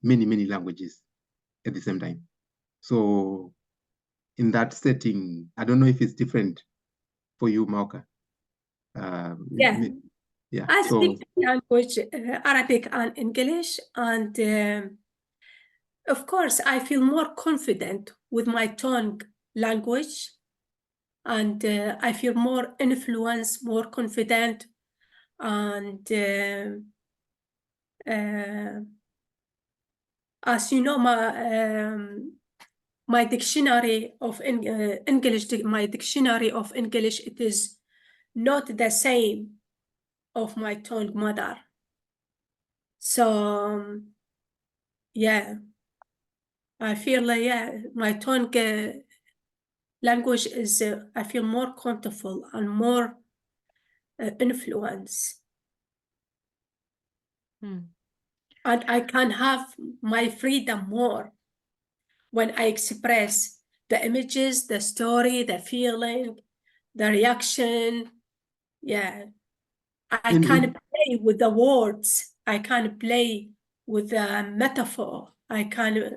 many languages at the same time. So in that setting, I don't know if it's different for you, Malka. Yeah. Yeah. I speak language, Arabic and English, and of course, I feel more confident with my tongue language, and I feel more influence, more confident, and as you know, my dictionary of English, my dictionary of English, it is not the same of my tongue mother. So yeah, I feel like my tongue language is I feel more comfortable and more influence. And I can have my freedom more when I express the images, the story, the feeling, the reaction. Yeah, I can play with the words. I can play with the metaphor. I can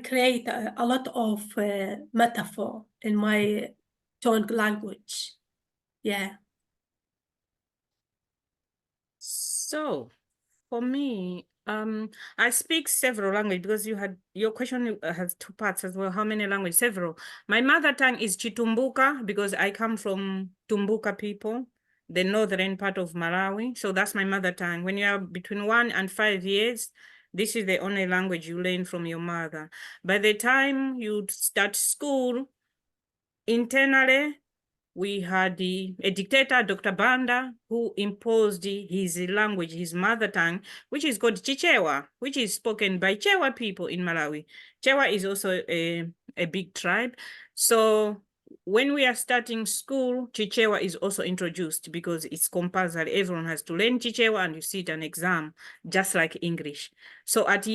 create a lot of metaphor in my tongue language. Yeah. So for me, I speak several languages because your question has two parts as well. How many languages? Several. My mother tongue is Chitumbuka because I come from Tumbuka people, the northern part of Malawi. So that's my mother tongue. When you are between 1 and 5 years, this is the only language you learn from your mother. By the time you start school, internally, we had a dictator, Dr. Banda, who imposed his language, his mother tongue, which is called Chichewa, which is spoken by Chewa people in Malawi. Chewa is also a big tribe. So when we are starting school, Chichewa is also introduced because it's compulsory. Everyone has to learn Chichewa and you sit an exam, just like English. So at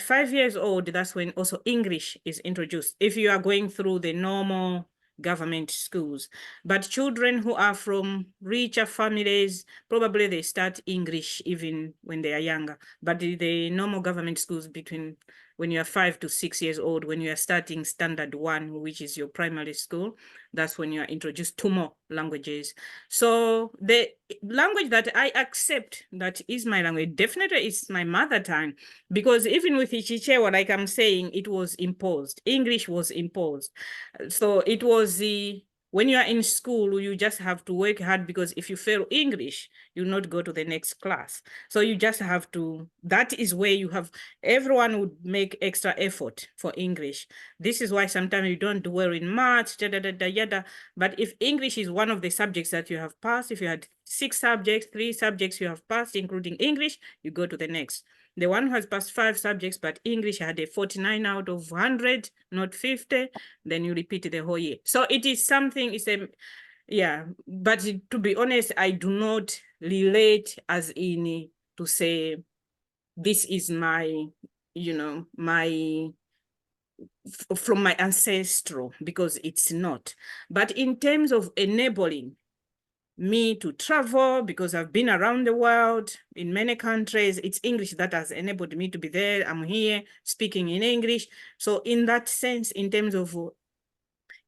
5 years old, that's when also English is introduced. If you are going through the normal government schools. But children who are from richer families, probably they start English even when they are younger. But the normal government schools between when you are 5 to 6 years old, when you are starting standard 1, which is your primary school, that's when you are introduced to more languages. So the language that I accept that is my language definitely is my mother tongue, because even with Chichewa, like I'm saying, it was imposed. English was imposed. So it was when you are in school, you just have to work hard, because if you fail English, you'll not go to the next class. So you just have to, that is where you have, everyone would make extra effort for English. This is why sometimes you don't do well in maths, yada. But if English is one of the subjects that you have passed, if you had 6 subjects, 3 subjects you have passed, including English, you go to the next. The one who has passed 5 subjects, but English had a 49 out of 100, not 50, then you repeat the whole year. So it is something, yeah, but to be honest, I do not relate as in to say, this is my, from my ancestral, because it's not. But in terms of enabling me to travel, because I've been around the world in many countries, it's English that has enabled me to be there. I'm here speaking in English. So in that sense, in terms of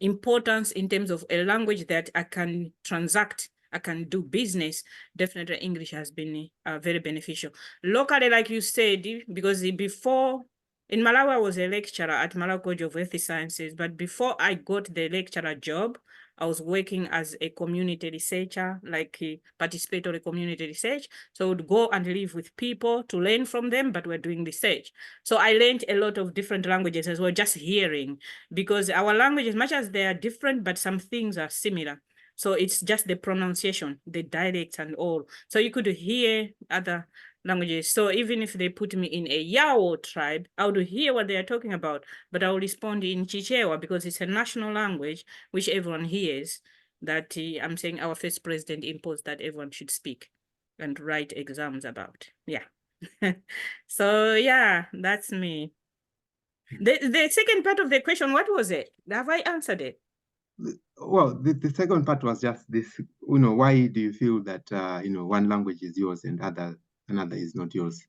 importance, in terms of a language that I can transact, I can do business, definitely English has been very beneficial. Locally, like you said, because before, in Malawi, I was a lecturer at Malawi College of Earth Sciences, but before I got the lecturer job, I was working as a community researcher, like a participatory community research. So I would go and live with people to learn from them, but we're doing research. So I learned a lot of different languages as well, just hearing, because our languages, much as they are different, but some things are similar. So it's just the pronunciation, the dialects and all. So you could hear other languages. So even if they put me in a Yao tribe, I would hear what they are talking about, but I will respond in Chichewa because it's a national language which everyone hears, that I'm saying our first president imposed that everyone should speak and write exams about. Yeah. So yeah, that's me. The second part of the question, what was it? Have I answered it? Well, the second part was just this, why do you feel that, one language is yours and another is not yours?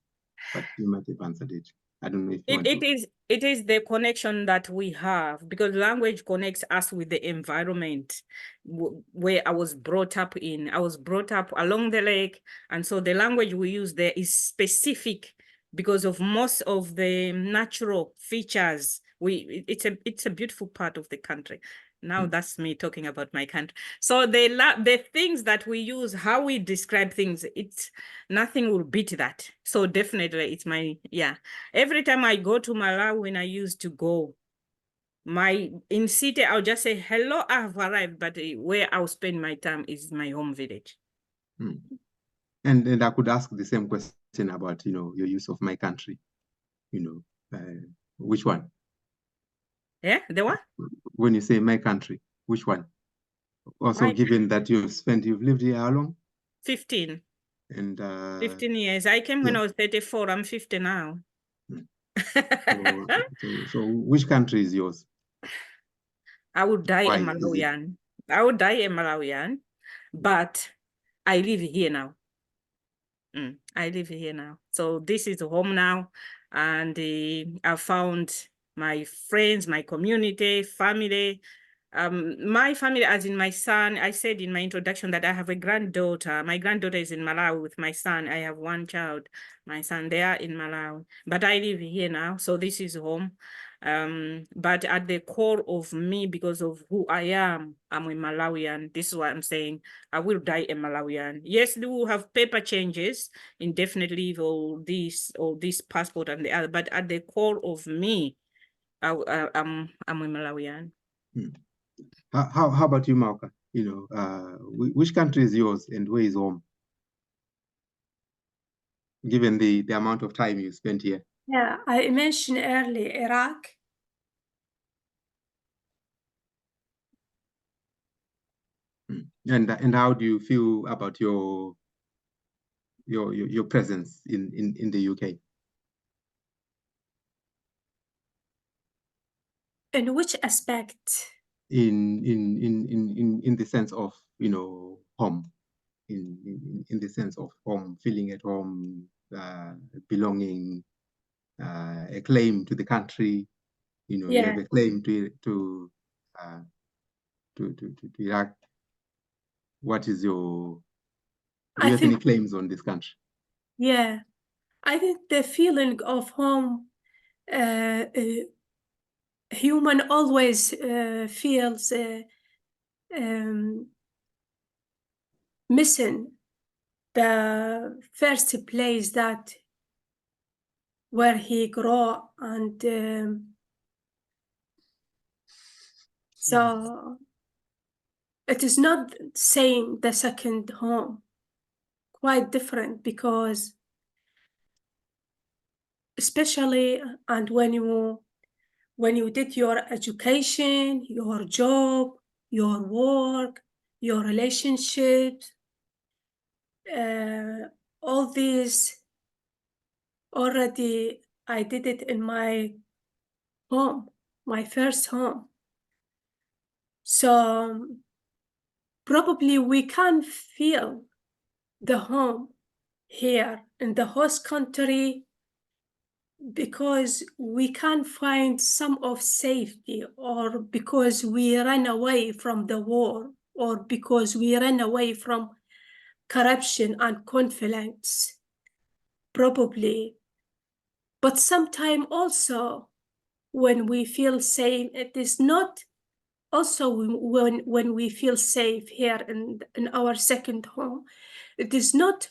But you might have answered it. I don't know if you want to. It is the connection that we have, because language connects us with the environment where I was brought up in. I was brought up along the lake, and so the language we use there is specific because of most of the natural features. It's a beautiful part of the country. Now that's me talking about my country. So the things that we use, how we describe things, nothing will beat that. So definitely it's yeah. Every time I go to Malawi, when I used to go, in city, I'll just say, hello, I've arrived, but where I'll spend my time is my home village. And I could ask the same question about, your use of my country, which one? Yeah, the what? When you say my country, which one? Also, given that you've lived here how long? 15. And 15 years. I came when I was 34. I'm 50 now. So which country is yours? I would die Why a Malawian. I would die a Malawian, but I live here now. I live here now. So this is home now. And I found my friends, my community, family. My family, as in my son, I said in my introduction that I have a granddaughter. My granddaughter is in Malawi with my son. I have one child, my son. They are in Malawi, but I live here now, so this is home. But at the core of me, because of who I am, I'm a Malawian. This is what I'm saying. I will die a Malawian. Yes, they will have paper changes, indefinite leave, or this passport and the other. But at the core of me, I'm a Malawian. How about you, Malka? You know, which country is yours and where is home? Given the amount of time you spent here. Yeah, I mentioned earlier Iraq. And how do you feel about your presence in the UK? In which aspect? In the sense of, you know, home, in the sense of home, feeling at home, belonging, a claim to the country. You know, you have a claim to Iraq. What is your? Do you have any claims on this country? Yeah, I think the feeling of home, human always feels missing the first place that where he grew, and so it is not same the second home, quite different, because especially and when you did your education, your job, your work, your relationships, all these already I did it in my home, my first home. So probably we can feel the home here in the host country because we can't find some of safety, or because we ran away from the war, or because we ran away from corruption and conflicts, probably. But sometimes also when we feel safe, it is not also when we feel safe here in our second home, it is not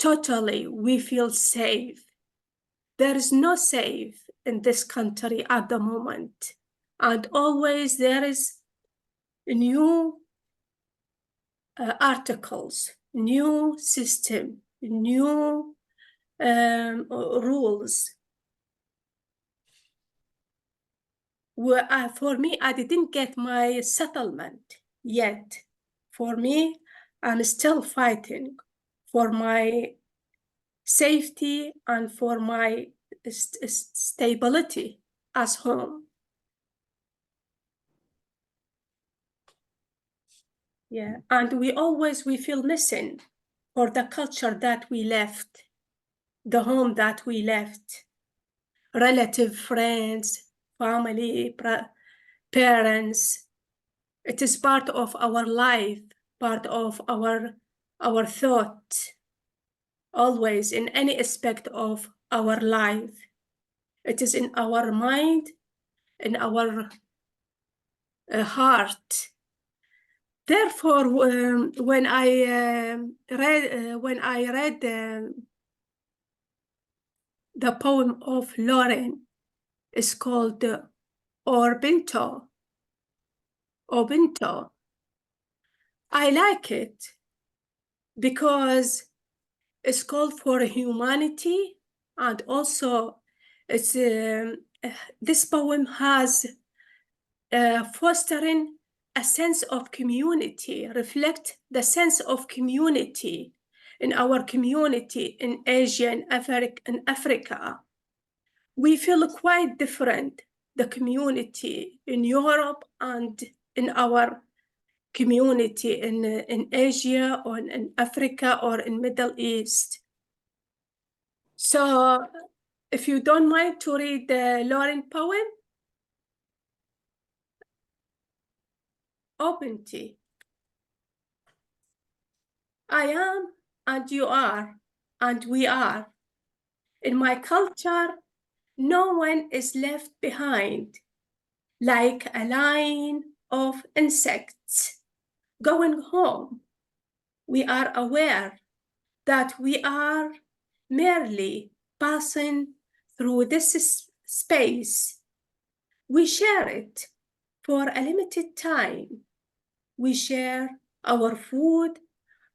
totally we feel safe. There is no safe in this country at the moment. And always there is new articles, new system, new rules. For me, I didn't get my settlement yet. For me, I'm still fighting for my safety and for my stability as home. Yeah, and we feel missing for the culture that we left, the home that we left, relative, friends, family, parents. It is part of our life, part of our thought, always in any aspect of our life. It is in our mind, in our heart. Therefore, when I read the poem of Loraine, it's called Obinto. I like it because it's called for humanity, and also it's this poem has fostering a sense of community, reflect the sense of community in our community in Asia and Africa. We feel quite different, the community in Europe and in our community in Asia or in Africa or in Middle East. So if you don't mind to read the Loraine poem. openty. I am, and you are, and we are. In my culture, no one is left behind, like a line of insects going home. We are aware that we are merely passing through this space. We share it for a limited time. We share our food,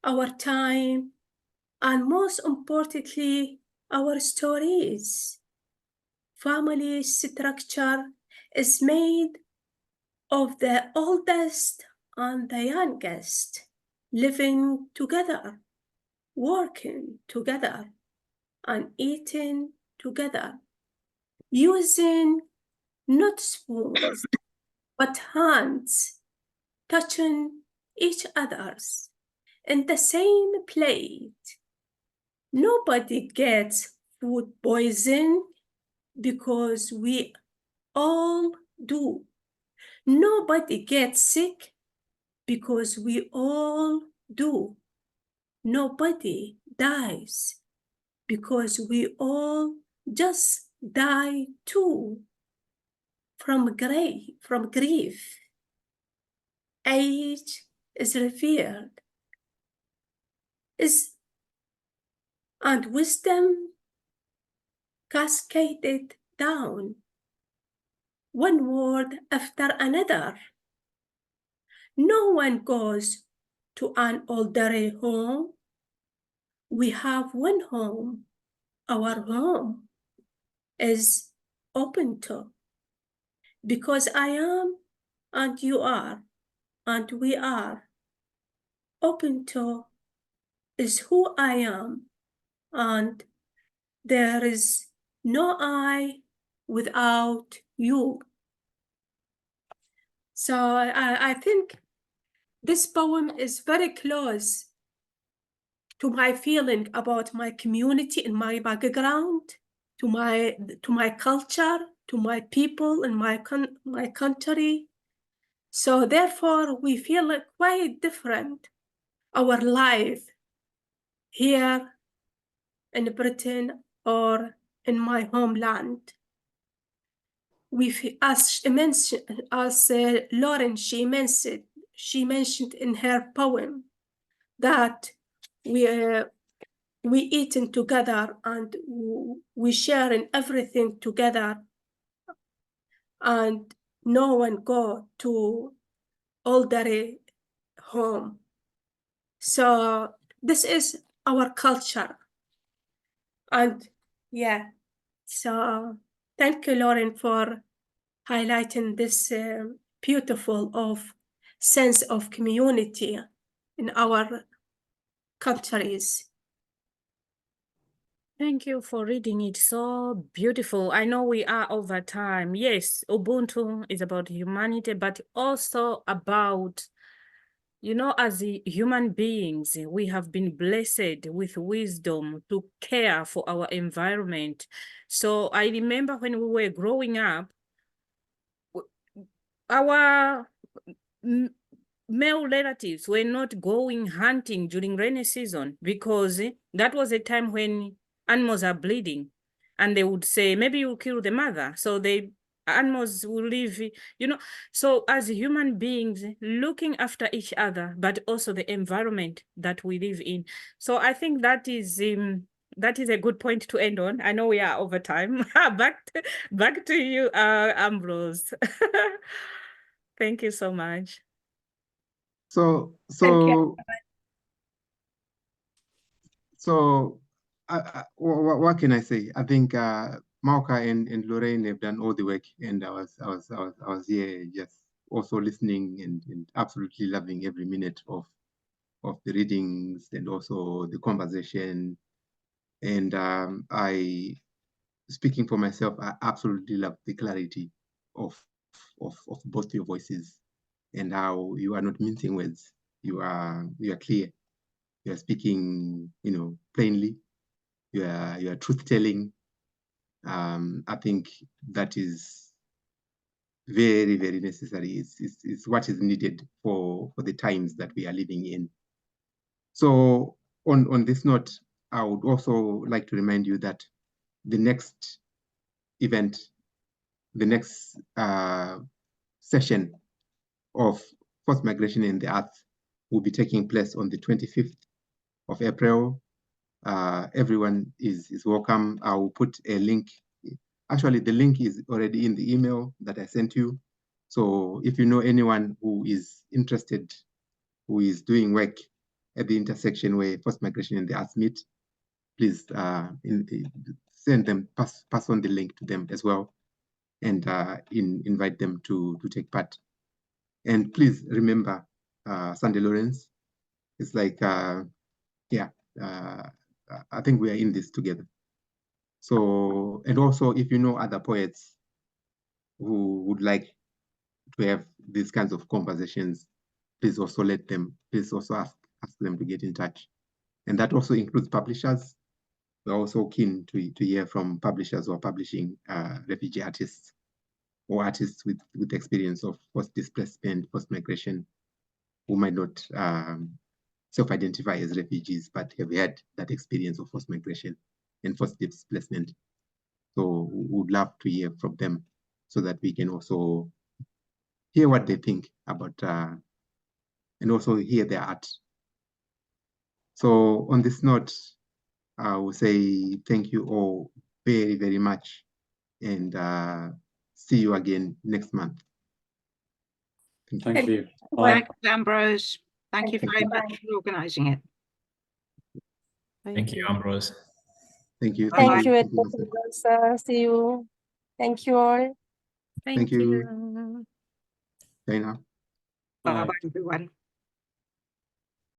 our time, and most importantly, our stories. Family structure is made of the oldest and the youngest, living together, working together, and eating together, using not spoons, but hands, touching each other's in the same plate. Nobody gets food poisoning because we all do. Nobody gets sick because we all do. Nobody dies because we all just die too from grief. Age is revered, and wisdom cascaded down, one word after another. No one goes to an older home. We have one home. Our home is open to, because I am, and you are, and we are. Open to is who I am, and there is no I without you. So I think this poem is very close to my feeling about my community and my background, to my culture, to my people and my country. So therefore, we feel quite different. Our life here in Britain or in my homeland. As Loraine, she mentioned in her poem that we eating together and we sharing everything together, and no one go to older home. So this is our culture. And yeah, so thank you, Loraine, for highlighting this beautiful sense of community in our countries. Thank you for reading it. So beautiful. I know we are over time. Yes, Ubuntu is about humanity, but also about, you know, as human beings, we have been blessed with wisdom to care for our environment. So I remember when we were growing up, our male relatives were not going hunting during rainy season because that was a time when animals are bleeding, and they would say, maybe you kill the mother. So the animals will live, you know. So as human beings, looking after each other, but also the environment that we live in. So I think that is a good point to end on. I know we are over time. back to you, Ambrose. Thank you so much. What can I say? I think Malka and Loraine have done all the work, and I was here just also listening and absolutely loving every minute of the readings and also the conversation. And speaking for myself, I absolutely love the clarity of both your voices and how you are not mincing words. You are clear. You are speaking, you know, plainly. You are truth telling. I think that is very, very necessary. It's what is needed for the times that we are living in. So on this note, I would also like to remind you that the next event, the next session of forced migration in the earth will be taking place on the 25th of April. Everyone is welcome. I will put a link. Actually, the link is already in the email that I sent you. So if you know anyone who is interested, who is doing work at the intersection where forced migration and the earth meet, please send them, pass on the link to them as well, and invite them to take part. And please remember Sunday Lawrence. It's like, yeah, I think we are in this together. So, and also if you know other poets who would like to have these kinds of conversations, please also ask them to get in touch. And that also includes publishers. We're also keen to hear from publishers who are publishing refugee artists or artists with experience of forced displacement, forced migration, who might not self-identify as refugees, but have had that experience of forced migration and forced displacement. So we would love to hear from them so that we can also hear what they think about, and also hear their art. So on this note, I will say thank you all very, very much, and see you again next month. Thank you. Thanks, Ambrose. Thank you very you. much for organising it. Thank you, Ambrose. Thank you. Thank you, Master. sir. See you. Thank you all. Thank you. Bye now. Bye-bye, everyone.